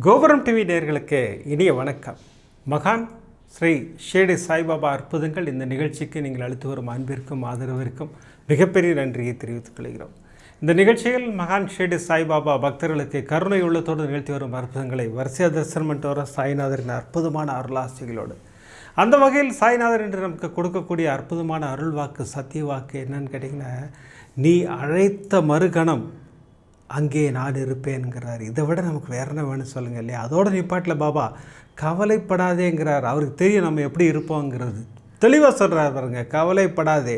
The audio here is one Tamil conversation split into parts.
கோபுரம் டிவி நேயர்களுக்கு இனிய வணக்கம். மகான் ஸ்ரீ ஷிரடி சாய்பாபா அற்புதங்கள் இந்த நிகழ்ச்சிக்கு நீங்கள் அளித்து வரும் அன்பிற்கும் ஆதரவிற்கும் மிகப்பெரிய நன்றியை தெரிவித்துக் கொள்கிறோம். இந்த நிகழ்ச்சியில் மகான் ஷிரடி சாய்பாபா பக்தர்களுக்கு கருணை உள்ளத்தோடு நிகழ்த்தி வரும் அற்புதங்களை வரிசையாக தரிசனம் பண்ணிட்டு வர சாய்நாதரின் அற்புதமான அருளாசிகளோடு அந்த வகையில் சாய்நாதர் என்று நமக்கு கொடுக்கக்கூடிய அற்புதமான அருள் வாக்கு சத்திய வாக்கு என்னன்னு கேட்டிங்கன்னா, நீ அழைத்த மறுகணம் அங்கே நான் இருப்பேன்கிறார். இதை விட நமக்கு வேற என்ன வேணும் சொல்லுங்கள் இல்லையா? அதோட நிப்பாட்டில் பாபா கவலைப்படாதேங்கிறார். அவருக்கு தெரியும் நம்ம எப்படி இருப்போங்கிறது. தெளிவாக சொல்கிறார் பாருங்க, கவலைப்படாதே,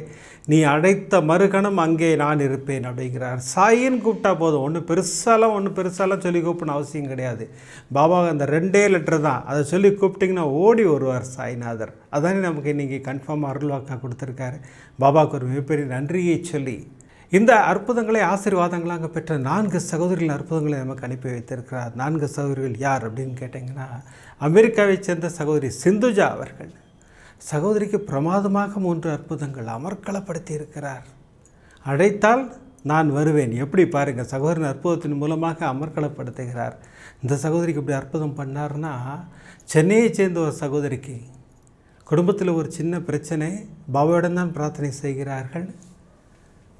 நீ அழைத்த மறுகணம் அங்கே நான் இருப்பேன் அப்படிங்கிறார். சாயின்னு கூப்பிட்டா போதும், ஒன்றும் பெருசாலாம் சொல்லி கூப்பிடணும் அவசியம் கிடையாது. பாபா அந்த 2 லெட்டர் தான், அதை சொல்லி கூப்பிட்டிங்கன்னா ஓடி வருவார் சாய்நாதர். அதானே நமக்கு இன்றைக்கி கன்ஃபார்மாக அருள்வாக்காக கொடுத்துருக்காரு. பாபாவுக்கு ஒரு மிகப்பெரிய நன்றியை சொல்லி இந்த அற்புதங்களை ஆசீர்வாதங்களாக பெற்ற 4 சகோதரிகள் அற்புதங்களை நமக்கு அனுப்பி வைத்திருக்கிறார். 4 சகோதரிகள் யார் அப்படின்னு கேட்டிங்கன்னா, அமெரிக்காவைச் சேர்ந்த சகோதரி சிந்துஜா அவர்கள். சகோதரிக்கு பிரமாதமாக 3 அற்புதங்கள் அமர்க்களப்படுத்தி இருக்கிறார். அழைத்தால் நான் வருவேன். எப்படி பாருங்கள், சகோதரின் அற்புதத்தின் மூலமாக அமர்க்களப்படுத்துகிறார். இந்த சகோதரிக்கு இப்படி அற்புதம் பண்ணார்னா, சென்னையைச் சேர்ந்த ஒரு சகோதரிக்கு குடும்பத்தில் ஒரு சின்ன பிரச்சனை, பாபாவிடம் தான் பிரார்த்தனை செய்கிறார்கள்.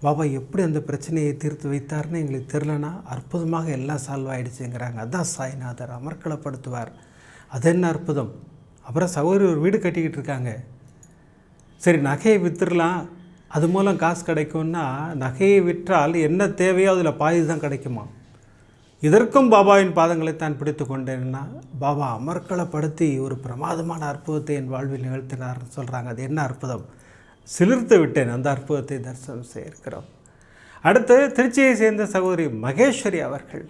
பாபா எப்படி அந்த பிரச்சனையை தீர்த்து வைத்தார்னு எங்களுக்கு தெரிலனா, அற்புதமாக எல்லாம் சால்வ் ஆகிடுச்சுங்கிறாங்க. அதுதான் சாய்நாதர் அமர்க்களப்படுத்துவார். அது என்ன அற்புதம்? அப்புறம் சகோதரி ஒரு வீடு கட்டிக்கிட்டு இருக்காங்க. சரி, நகையை விற்றுடலாம், அது மூலம் காசு கிடைக்கும்னா, நகையை விற்றால் என்ன தேவையோ அதில் பாதி தான் கிடைக்குமா? இதற்கும் பாபாவின் பாதங்களை தான் பிடித்து கொண்டேன்னா, பாபா அமர்க்களப்படுத்தி ஒரு பிரமாதமான அற்புதத்தை என் வாழ்வில் நிகழ்த்தினார்னு சொல்கிறாங்க. அது என்ன அற்புதம்? சிலிர்த்து விட்டேன். அந்த அற்புதத்தை தரிசனம் செய்ய இருக்கிறோம். அடுத்து திருச்சியை சேர்ந்த சகோதரி மகேஸ்வரி அவர்கள்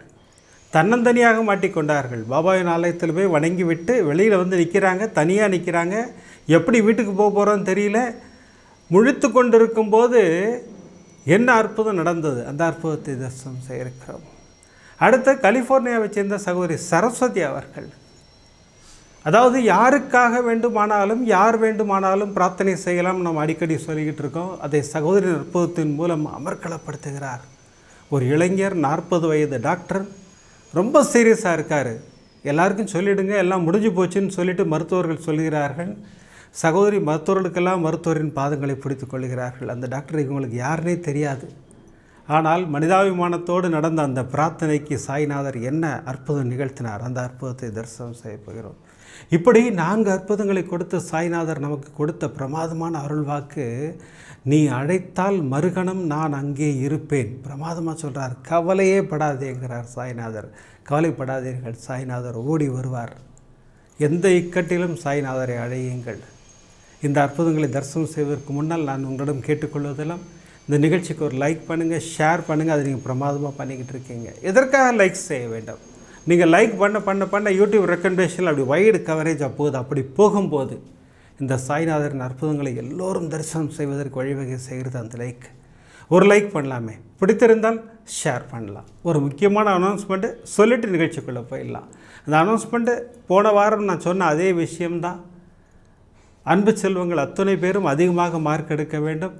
தன்னந்தனியாக மாட்டிக்கொண்டார்கள். பாபாவின் ஆலயத்தில் போய் வணங்கி விட்டு வெளியில் வந்து நிற்கிறாங்க, தனியாக நிற்கிறாங்க. எப்படி வீட்டுக்கு போக போகிறோன்னு தெரியல. முழித்து கொண்டிருக்கும் போது என்ன அற்புதம் நடந்தது, அந்த அற்புதத்தை தரிசனம் செய்ய இருக்கிறோம். அடுத்து கலிஃபோர்னியாவை சேர்ந்த சகோதரி சரஸ்வதி அவர்கள், அதாவது யாருக்காக வேண்டுமானாலும் யார் வேண்டுமானாலும் பிரார்த்தனை செய்யலாம் நம்ம அடிக்கடி சொல்லிக்கிட்டு இருக்கோம். அதை சகோதரின் அற்புதத்தின் மூலம் அமர்க்களப்படுத்துகிறார். ஒரு இளைஞர் 40 வயது டாக்டர், ரொம்ப சீரியஸாக இருக்கார். எல்லாருக்கும் சொல்லிவிடுங்க, எல்லாம் முடிஞ்சு போச்சுன்னு சொல்லிவிட்டு மருத்துவர்கள் சொல்கிறார்கள். சகோதரி மருத்துவர்களுக்கெல்லாம் மருத்துவரின் பாதங்களை பிடித்து கொள்கிறார்கள். அந்த டாக்டர் இவங்களுக்கு யாருன்னே தெரியாது. ஆனால் மனிதாபிமானத்தோடு நடந்த அந்த பிரார்த்தனைக்கு சாய்நாதர் என்ன அற்புதம் நிகழ்த்தினார், அந்த அற்புதத்தை தரிசனம் செய்ய போகிறோம். இப்படி 4 அற்புதங்களை கொடுத்த சாய்நாதர் நமக்கு கொடுத்த பிரமாதமான அருள் வாக்கு, நீ அழைத்தால் மறுகணம் நான் அங்கே இருப்பேன். பிரமாதமாக சொல்கிறார். கவலையே படாதேங்கிறார் சாய்நாதர். கவலைப்படாதீர்கள், சாய்நாதர் ஓடி வருவார். எந்த இக்கட்டிலும் சாய்நாதரை அழையுங்கள். இந்த அற்புதங்களை தரிசனம் செய்வதற்கு முன்னால் நான் உங்களிடம் கேட்டுக்கொள்வதெல்லாம், இந்த நிகழ்ச்சிக்கு ஒரு லைக் பண்ணுங்கள், ஷேர் பண்ணுங்கள். அதை நீங்கள் பிரமாதமாக பண்ணிக்கிட்டு இருக்கீங்க. எதற்காக லைக் செய்ய வேண்டும்? நீங்கள் லைக் பண்ண யூடியூப் ரெக்கமெண்டேஷன் அப்படி வைடு கவரேஜ் போகுது. அப்படி போகும்போது இந்த சாய்நாதரின் அற்புதங்களை எல்லோரும் தரிசனம் செய்வதற்கு வழிவகை செய்கிறது அந்த லைக். ஒரு லைக் பண்ணலாமே, பிடித்திருந்தால் ஷேர் பண்ணலாம். ஒரு முக்கியமான அனௌன்ஸ்மெண்ட்டு சொல்லிவிட்டு நிகழ்ச்சிக்குள்ளே போயிடலாம். அந்த அனௌன்ஸ்மெண்ட்டு போன வாரம் நான் சொன்ன அதே விஷயம்தான். அன்பு செல்வங்கள் அத்தனை பேரும் அதிகமாக மார்க் எடுக்க வேண்டும்.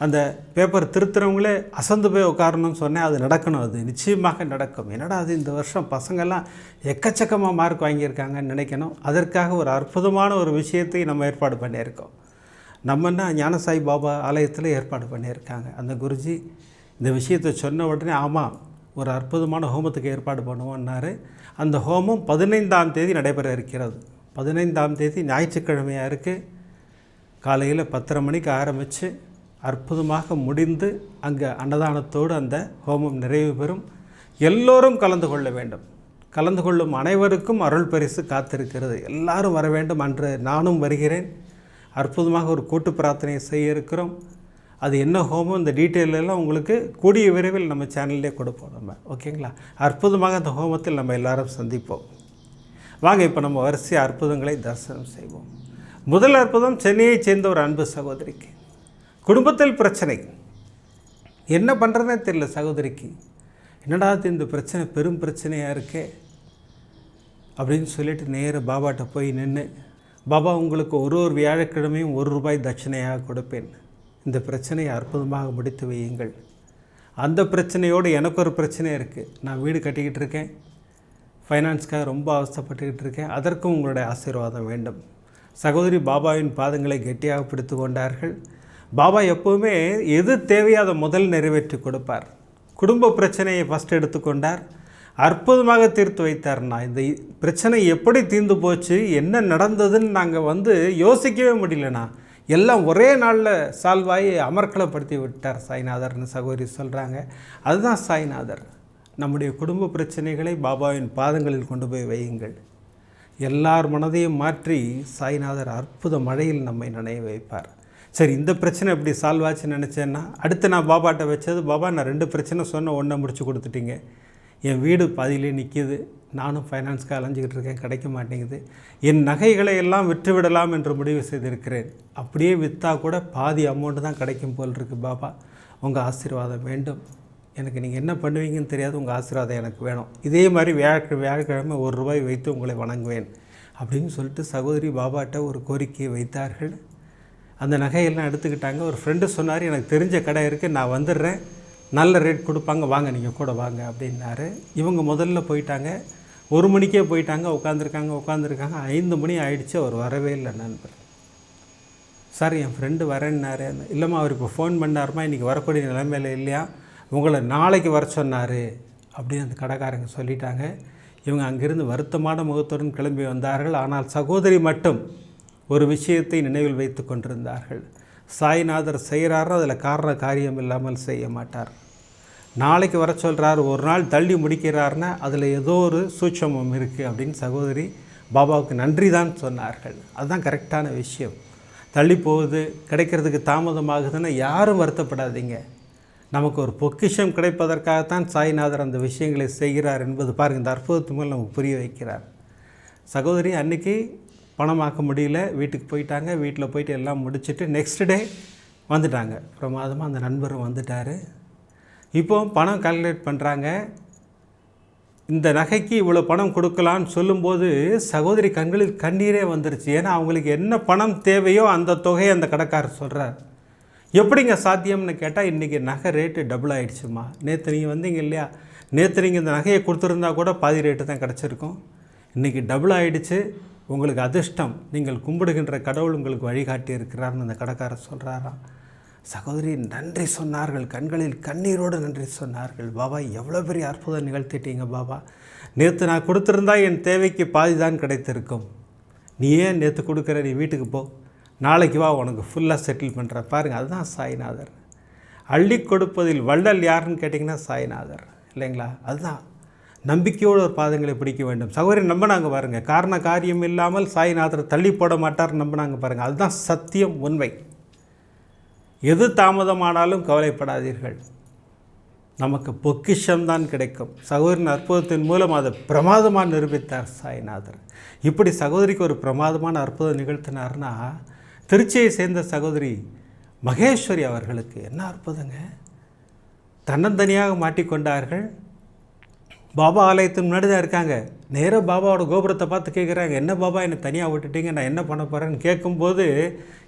அந்த பேப்பர் திருத்துறவங்களே அசந்து போய் உட்காரணும்னு சொன்னேன். அது நடக்கணும், அது நிச்சயமாக நடக்கும். என்னடா அது இந்த வருஷம் பசங்கள்லாம் எக்கச்சக்கமாக மார்க் வாங்கியிருக்காங்கன்னு நினைக்கணும். அதற்காக ஒரு அற்புதமான ஒரு விஷயத்தை நம்ம ஏற்பாடு பண்ணியிருக்கோம். நம்மன்னா ஞானசாய் பாபா ஆலயத்தில் ஏற்பாடு பண்ணியிருக்காங்க. அந்த குருஜி இந்த விஷயத்தை சொன்ன உடனே ஆமாம், ஒரு அற்புதமான ஹோமத்துக்கு ஏற்பாடு பண்ணுவோன்னாரு. அந்த ஹோமம் 15ஆம் தேதி நடைபெற இருக்கிறது. 15ஆம் தேதி ஞாயிற்றுக்கிழமையாக இருக்குது. காலையில் 10:30 மணிக்கு ஆரம்பித்து அற்புதமாக முடிந்து அங்கே அன்னதானத்தோடு அந்த ஹோமம் நிறைவு பெறும். எல்லோரும் கலந்து கொள்ள வேண்டும். கலந்து கொள்ளும் அனைவருக்கும் அருள் பரிசு காத்திருக்கிறது. எல்லாரும் வர வேண்டும். அன்று நானும் வருகிறேன். அற்புதமாக ஒரு கூட்டு பிரார்த்தனை செய்ய இருக்கிறோம். அது என்ன ஹோமம், இந்த டீட்டெயில் எல்லாம் உங்களுக்கு கூடிய விரைவில் நம்ம சேனல்லே கொடுப்போம் நம்ம. ஓகேங்களா? அற்புதமாக அந்த ஹோமத்தில் நம்ம எல்லாரும் சந்திப்போம். வாங்க இப்போ நம்ம வரிசை அற்புதங்களை தரிசனம் செய்வோம். முதல் அற்புதம் சென்னையைச் சேர்ந்த ஒரு அன்பு சகோதரிக்கு குடும்பத்தில் பிரச்சனை. என்ன பண்ணுறதுனே தெரியல சகோதரிக்கு. என்னடா இந்த பிரச்சனை பெரும் பிரச்சனையாக இருக்கே அப்படின்னு சொல்லிட்டு நேர பாபாட்ட போய் நின்று, பாபா உங்களுக்கு ஒரு வியாழக்கிழமையும் ₹1 தட்சணையாக கொடுப்பேன். இந்த பிரச்சனையை அற்புதமாக முடித்து வையுங்கள். அந்த பிரச்சனையோடு எனக்கு ஒரு பிரச்சனை இருக்குது. நான் வீடு கட்டிக்கிட்டு இருக்கேன். ஃபைனான்ஸ்க்காக ரொம்ப அவஸ்தைப்பட்டுக்கிட்டு இருக்கேன், அதற்கும் உங்களுடைய ஆசீர்வாதம் வேண்டும். சகோதரி பாபாவின் பாதங்களை கெட்டியாக பிடித்து கொண்டார்கள். பாபா எப்போவுமே எது தேவையோ அதை முதல் நிறைவேற்றி கொடுப்பார். குடும்ப பிரச்சனையை ஃபஸ்ட் எடுத்துக்கொண்டார், அற்புதமாக தீர்த்து வைத்தார்னா. இந்த பிரச்சனை எப்படி தீர்ந்து போச்சு, என்ன நடந்ததுன்னு நாங்கள் யோசிக்கவே முடியலண்ணா. எல்லாம் ஒரே நாளில் சால்வ் ஆகி அமர்க்கலப்படுத்தி விட்டார் சாய்நாதர்னு சகோதரி சொல்கிறாங்க. அதுதான் சாய்நாதர். நம்முடைய குடும்ப பிரச்சனைகளை பாபாவின் பாதங்களில் கொண்டு போய் வையுங்கள். எல்லார் மனதையும் மாற்றி சாய்நாதர் அற்புத மழையில் நம்மை நனைய வைப்பார். சரி, இந்த பிரச்சனை எப்படி சால்வ் ஆச்சுன்னு நினச்சேன்னா, அடுத்து நான் பாபாட்ட வச்சது, பாபா நான் 2 பிரச்சனை சொன்ன ஒன்றை முடிச்சு கொடுத்துட்டீங்க. என் வீடு பாதியிலே நிற்கிது, நானும் ஃபைனான்ஸ்க்காக அலைஞ்சிக்கிட்டு இருக்கேன், கிடைக்க மாட்டேங்குது. என் நகைகளை எல்லாம் விற்றுவிடலாம் என்று முடிவு செய்திருக்கிறேன். அப்படியே விற்றா கூட பாதி அமௌண்ட்டு தான் கிடைக்கும் போல் இருக்குது. பாபா, உங்கள் ஆசீர்வாதம் வேண்டும். எனக்கு நீங்கள் என்ன பண்ணுவீங்கன்னு தெரியாது, உங்கள் ஆசீர்வாதம் எனக்கு வேணும். இதே மாதிரி வியாழக்கிழமை ₹1 வைத்து உங்களை வணங்குவேன் அப்படின்னு சொல்லிட்டு சகோதரி பாபாட்ட ஒரு கோரிக்கையை வைத்தார்கள். அந்த நகையெல்லாம் எடுத்துக்கிட்டாங்க. ஒரு ஃப்ரெண்டு சொன்னார், எனக்கு தெரிஞ்ச கடை இருக்குது, நான் வந்துடுறேன், நல்ல ரேட் கொடுப்பாங்க, வாங்க நீங்கள் கூட வாங்க அப்படின்னாரு. இவங்க முதல்ல போயிட்டாங்க. 1 மணிக்கே போயிட்டாங்க. உட்காந்துருக்காங்க. 5 மணி ஆகிடுச்சு, அவர் வரவே இல்லை. நண்பர், சார் என் ஃப்ரெண்டு வரேன்னாரு. இல்லைம்மா, அவர் இப்போ ஃபோன் பண்ணாருமா, இன்றைக்கி வரக்கூடிய நிலைமையில் இல்லையா, உங்களை நாளைக்கு வர சொன்னார் அப்படின்னு அந்த கடைக்காரங்க சொல்லிட்டாங்க. இவங்க அங்கிருந்து வருத்தமான முகத்துடன் கிளம்பி வந்தார்கள். ஆனால் சகோதரி மட்டும் ஒரு விஷயத்தை நினைவில் வைத்து கொண்டிருந்தார்கள். சாய்நாதர் செய்கிறாருன்னு அதில் காரியம் இல்லாமல் செய்ய மாட்டார். நாளைக்கு வர சொல்கிறார், ஒரு நாள் தள்ளி முடிக்கிறாருன்னா அதில் ஏதோ ஒரு சூட்சமம் இருக்குது அப்படின்னு சகோதரி பாபாவுக்கு நன்றி தான் சொன்னார்கள். அதுதான் கரெக்டான விஷயம். தள்ளி போகுது, கிடைக்கிறதுக்கு தாமதமாகுதுன்னு யாரும் வருத்தப்படாதீங்க. நமக்கு ஒரு பொக்கிஷம் கிடைப்பதற்காகத்தான் சாய்நாதர் அந்த விஷயங்களை செய்கிறார் என்பது பாருங்கள், இந்த அற்புதத்து மேல் நமக்கு புரிய வைக்கிறார். சகோதரி அன்றைக்கி பணமாக்க முடியல, வீட்டுக்கு போயிட்டாங்க. வீட்டில் போயிட்டு எல்லாம் முடிச்சுட்டு நெக்ஸ்ட் டே வந்துட்டாங்க. பிரமாதமாக அந்த நண்பரும் வந்துட்டார். இப்போ பணம் கால்குலேட் பண்ணுறாங்க. இந்த நகைக்கு இவ்வளோ பணம் கொடுக்கலான்னு சொல்லும்போது சகோதரி கண்களில் கண்ணீரே வந்துருச்சு. ஏன்னா அவங்களுக்கு என்ன பணம் தேவையோ அந்த தொகையை அந்த கடைக்காரர் சொல்கிறார். எப்படிங்க சாத்தியம்னு கேட்டால், இன்றைக்கி நகை ரேட்டு டபுள் ஆகிடுச்சுமா. நேற்று நீங்கள் வந்தீங்க இல்லையா, நேற்று நீங்கள் இந்த நகையை கொடுத்துருந்தா கூட பாதி ரேட்டு தான் கிடச்சிருக்கும். இன்றைக்கி டபுள் ஆகிடுச்சு, உங்களுக்கு அதிர்ஷ்டம், நீங்கள் கும்பிடுகின்ற கடவுள் உங்களுக்கு வழிகாட்டி இருக்கிறார்னு அந்த கடைக்காரர் சொல்கிறாராம். சகோதரி நன்றி சொன்னார்கள், கண்களில் கண்ணீரோடு நன்றி சொன்னார்கள். பாபா, எவ்வளோ பெரிய அற்புதம் நிகழ்த்திட்டீங்க பாபா. நேற்று நான் கொடுத்துருந்தா என் தேவைக்கு பாதி தான் கிடைத்திருக்கும். நீ ஏன் நேற்று கொடுக்குற, நீ வீட்டுக்கு போ, நாளைக்கு வா, உனக்கு ஃபுல்லாக செட்டில் பண்ணுற. பாருங்கள், அதுதான் சாய்நாதர். அள்ளி கொடுப்பதில் வள்ளல் யாருன்னு கேட்டிங்கன்னா சாய்நாதர் இல்லைங்களா. அதுதான் நம்பிக்கையோடு ஒரு பாதங்களை பிடிக்க வேண்டும். சகோதரி நம்பினாங்க பாருங்கள், காரியம் இல்லாமல் சாய்நாதர் தள்ளி போட மாட்டார் நம்பினாங்க பாருங்கள். அதுதான் சத்தியம், உண்மை. எது தாமதமானாலும் கவலைப்படாதீர்கள், நமக்கு பொக்கிஷம்தான் கிடைக்கும். சகோதரின் அற்புதத்தின் மூலம் அதை பிரமாதமாக நிரூபித்தார் சாய்நாதர். இப்படி சகோதரிக்கு ஒரு பிரமாதமான அற்புதம் நிகழ்த்தினார்னா, திருச்சியை சேர்ந்த சகோதரி மகேஸ்வரி அவர்களுக்கு என்ன அற்புதங்க. தன்னந்தனியாக மாட்டிக்கொண்டார்கள். பாபா ஆலயத்தின் முன்னாடி தான் இருக்காங்க. நேராக பாபாவோட கோபுரத்தை பார்த்து கேட்குறாங்க, என்ன பாபா என்னை தனியாக விட்டுட்டீங்க, நான் என்ன பண்ண போகிறேன்னு கேட்கும்போது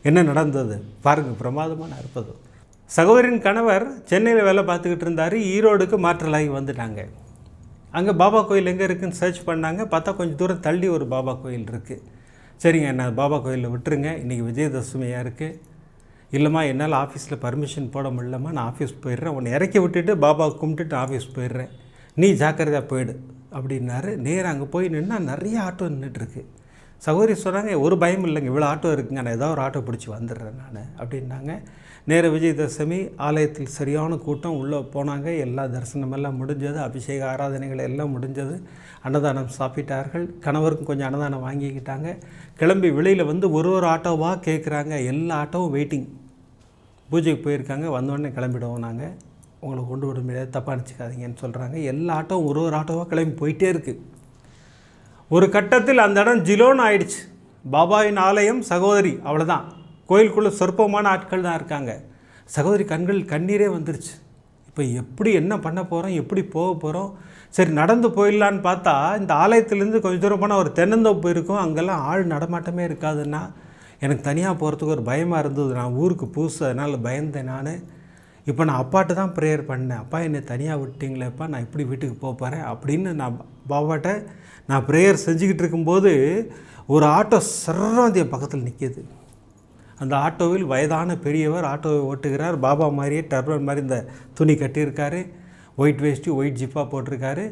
என்ன நடந்தது பாருங்கள், பிரமாதமான அற்புதம். சகோதரின் கணவர் சென்னையில் வேலை பார்த்துக்கிட்டு இருந்தார். ஈரோடுக்கு மாற்றலாகி வந்துட்டாங்க. அங்கே பாபா கோயில் எங்கே இருக்குதுன்னு சர்ச் பண்ணாங்க. பார்த்தா கொஞ்சம் தூரம் தள்ளி ஒரு பாபா கோயில் இருக்குது. சரிங்க, நான் பாபா கோயிலில் விட்டுருங்க, இன்றைக்கி விஜயதசமியாக இருக்குது. இல்லைம்மா, என்னால் ஆஃபீஸில் பர்மிஷன் போட முடியலம்மா, நான் ஆஃபீஸ் போயிடுறேன், உன்னை இறக்கி விட்டுட்டு பாபா கும்பிட்டுட்டு ஆஃபீஸ் போயிடுறேன், நீ ஜாக்கிரதையாக போயிடு அப்படின்னாரு. நேராக அங்கே போய் நின்னால் நிறைய ஆட்டோ நின்றுட்டுருக்கு. சகோதரி சொன்னாங்க, ஒரு பயம் இல்லைங்க, இவ்வளோ ஆட்டோ இருக்குங்க, நான் ஏதாவது ஒரு ஆட்டோ பிடிச்சி வந்துடுறேன் நான் அப்படின்னாங்க. நேர விஜயதசமி ஆலயத்தில் சரியான கூட்டம். உள்ளே போனாங்க, எல்லா தரிசனமெல்லாம் முடிஞ்சது, அபிஷேக ஆராதனைகள் எல்லாம் முடிஞ்சது. அன்னதானம் சாப்பிட்டார்கள். கணவருக்கும் கொஞ்சம் அன்னதானம் வாங்கிக்கிட்டாங்க. கிளம்பி வெளியில் வந்து ஒரு ஆட்டோவாக கேட்குறாங்க. எல்லா ஆட்டோவும் வெயிட்டிங். பூஜைக்கு போயிருக்காங்க, வந்தோடனே கிளம்பிடுவோம் நாங்கள், உங்களை கொண்டு விட முடியாது, தப்பாக நினச்சிக்காதீங்கன்னு சொல்கிறாங்க. எல்லா ஆட்டோவும் ஒரு ஆட்டோவாக கிளம்பி போயிட்டே இருக்குது. ஒரு கட்டத்தில் அந்த இடம் ஜிலோன்னு ஆயிடுச்சு. பாபாவின் ஆலயம், சகோதரி, அவ்வளோதான். கோயிலுக்குள்ளே சொற்பமான ஆட்கள் தான் இருக்காங்க. சகோதரி கண்கள் கண்ணீரே வந்துருச்சு. இப்போ எப்படி என்ன பண்ண போகிறோம், எப்படி போக போகிறோம், சரி நடந்து போயிடலான்னு பார்த்தா இந்த ஆலயத்துலேருந்து கொஞ்சம் தூரம் போனால் ஒரு தென்னந்தோப்பு இருக்கும், அங்கெல்லாம் ஆள் நடமாட்டமே இருக்காதுன்னா எனக்கு தனியாக போகிறதுக்கு ஒரு பயமாக இருந்தது. நான் ஊருக்கு புதுசு, அதனால் பயந்தேன் நான். இப்போ நான் அப்பாட்ட தான் ப்ரேயர் பண்ணேன், அப்பா என்னை தனியாக விட்டீங்களேப்பா, நான் எப்படி வீட்டுக்கு போகிறேன் அப்படின்னு நான் பாபாட்ட நான் ப்ரேயர் செஞ்சுக்கிட்டு இருக்கும்போது ஒரு ஆட்டோ சர்றாந்தி என் பக்கத்தில் நிற்கிது. அந்த ஆட்டோவில் வயதான பெரியவர் ஆட்டோவை ஓட்டுகிறார். பாபா மாதிரியே டர்பன் மாதிரி இந்த துணி கட்டியிருக்காரு, ஒயிட் வேஷ்டி ஒயிட் ஜிப்பாக போட்டிருக்காரு.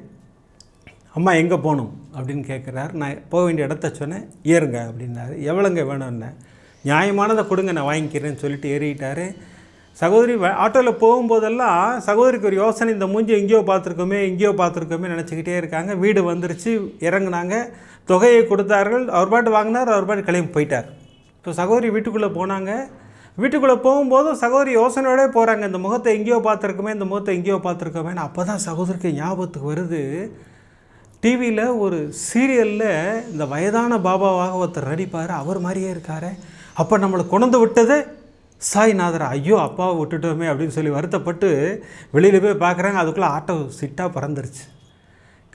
அம்மா எங்கே போகணும் அப்படின்னு கேட்குறாரு. நான் போக வேண்டிய இடத்த சொன்னேன். ஏறுங்க அப்படின்னாரு. எவ்வளோங்க வேணும்னு. நியாயமானதை கொடுங்க, நான் வாங்கிக்கிறேன்னு சொல்லிட்டு ஏறிட்டார். சகோதரி ஆட்டோவில் போகும்போதெல்லாம் சகோதரிக்கு ஒரு யோசனை, இந்த மூஞ்சி எங்கேயோ பார்த்துருக்கோமே நினச்சிக்கிட்டே இருக்காங்க. வீடு வந்துருச்சு, இறங்குனாங்க, தொகையை கொடுத்தார்கள். அவர் பாட்டு வாங்கினார், அவர் பாட்டு கிளம்பி போயிட்டார். இப்போ சகோதரி வீட்டுக்குள்ளே போனாங்க. வீட்டுக்குள்ளே போகும்போதும் சகோதரி யோசனையோடே போகிறாங்க, இந்த முகத்தை எங்கேயோ பார்த்துருக்கோமே. அப்போ தான் சகோதரிக்கு ஞாபகத்துக்கு வருது, டிவியில் ஒரு சீரியலில் இந்த வயதான பாபாவாக ஒருத்தர் நடிப்பார், அவர் மாதிரியே இருக்கார். அப்போ நம்மளை கொண்டு விட்டது சாய்நாதர். ஐயோ அப்பாவை விட்டுட்டோமே அப்படின்னு சொல்லி வருத்தப்பட்டு வெளியில் போய் பார்க்குறாங்க. அதுக்குள்ளே ஆட்டோ சிட்டாக பறந்துருச்சு.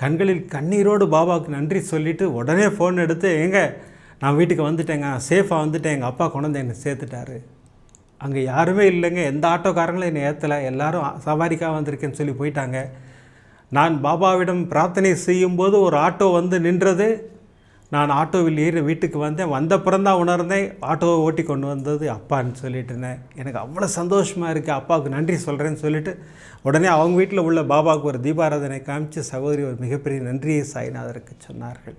கண்களில் கண்ணீரோடு பாபாவுக்கு நன்றி சொல்லிவிட்டு உடனே ஃபோன் எடுத்து, ஏங்க நான் வீட்டுக்கு வந்துட்டேங்க, சேஃபாக வந்துட்டேன், எங்கள் அப்பா கொண்டு என்னை சேர்த்துட்டாரு. அங்கே யாருமே இல்லைங்க, எந்த ஆட்டோக்காரங்களும் என்னை ஏற்றலை, எல்லோரும் சவாரிக்காக வந்திருக்கேன்னு சொல்லி போயிட்டாங்க. நான் பாபாவிடம் பிரார்த்தனை செய்யும்போது ஒரு ஆட்டோ வந்து நின்றது. நான் ஆட்டோவில் ஏறி வீட்டுக்கு வந்தேன். வந்தப்புறம் தான் உணர்ந்தேன் ஆட்டோவை ஓட்டி கொண்டு வந்தது அப்பான்னு சொல்லிட்டுனேன். எனக்கு அவ்வளோ சந்தோஷமாக இருக்குது, அப்பாவுக்கு நன்றி சொல்கிறேன்னு சொல்லிவிட்டு உடனே அவங்க வீட்டில் உள்ள பாபாவுக்கு ஒரு தீபாராதனை காமிச்சு சகோதரி ஒரு மிகப்பெரிய நன்றியை சாய்நாதருக்கு சொன்னார்கள்.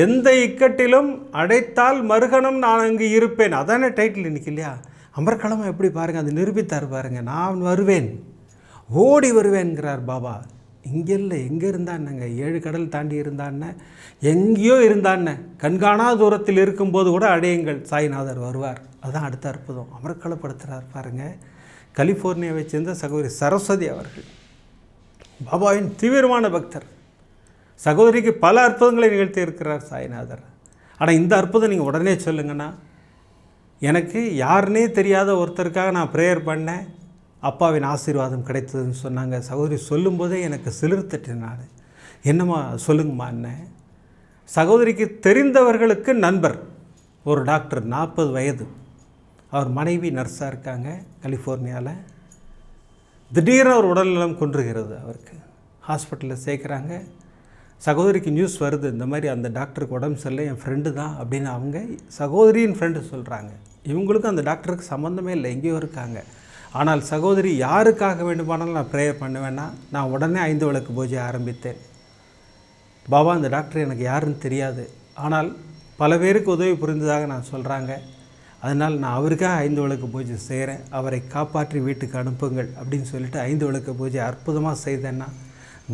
எந்த இக்கட்டிலும் அடைத்தால் மறுகணம் நான் அங்கு இருப்பேன், அதானே டைட்டில் இன்றைக்கி இல்லையா? அமர்க்களமாக எப்படி பாருங்கள், அது நிரூபித்தார் பாருங்கள். நான் வருவேன், ஓடி வருவேன்கிறார் பாபா. இங்கே இல்லை, எங்கே இருந்தான்னங்க, 7 கடல் தாண்டி இருந்தான்னு, எங்கேயோ இருந்தான்னு, கண்காணாத தூரத்தில் இருக்கும்போது கூட அடையுங்கள், சாய்நாதர் வருவார். அதுதான் அடுத்த அற்புதம். அமர்க்களப்படுத்துகிறார் பாருங்கள். கலிஃபோர்னியாவை சேர்ந்த சகோதரி சரஸ்வதி அவர்கள் பாபாவின் தீவிரமான பக்தர். சகோதரிக்கு பல அற்புதங்களை நிகழ்த்தி இருக்கிறார் சாய்நாதர். ஆனால் இந்த அற்புதம் நீங்கள் உடனே சொல்லுங்கன்னா, எனக்கு யாருன்னே தெரியாத ஒருத்தருக்காக நான் ப்ரேயர் பண்ணேன், அப்பாவின் ஆசீர்வாதம் கிடைத்ததுன்னு சொன்னாங்க. சகோதரி சொல்லும்போதே எனக்கு சிலிர்த்துட்டேன். என்னம்மா சொல்லுங்கம்மா என்ன. சகோதரிக்கு தெரிந்தவர்களுக்கு நண்பர் ஒரு டாக்டர், 40 வயது, அவர் மனைவி நர்ஸாக இருக்காங்க கலிஃபோர்னியாவில். திடீர்னு ஒரு உடல்நலம் குன்றுகிறது, அவருக்கு ஹாஸ்பிட்டலில் சேர்க்குறாங்க. சகோதரிக்கு நியூஸ் வருது, இந்த மாதிரி அந்த டாக்டருக்கு உடம்பு சரியில்லை, என் ஃப்ரெண்டு தான் அப்படின்னு அவங்க சகோதரியின் ஃப்ரெண்டு சொல்கிறாங்க. இவங்களுக்கும் அந்த டாக்டருக்கு சம்மந்தமே இல்லை, எங்கேயோ இருக்காங்க. ஆனால் சகோதரி யாருக்காக வேண்டுமானாலும் நான் ப்ரேயர் பண்ணுவேன்னா, நான் உடனே 5 விளக்கு பூஜை ஆரம்பித்தேன். பாபா அந்த டாக்டர் எனக்கு யாருன்னு தெரியாது, ஆனால் பல பேருக்கு உதவி புரிந்ததாக நான் சொல்கிறாங்க, அதனால் நான் அவருக்காக 5 விளக்கு பூஜை செய்கிறேன், அவரை காப்பாற்றி வீட்டுக்கு அனுப்புங்கள் அப்படின்னு சொல்லிட்டு 5 விளக்கு பூஜை அற்புதமாக செய்தேன்னா,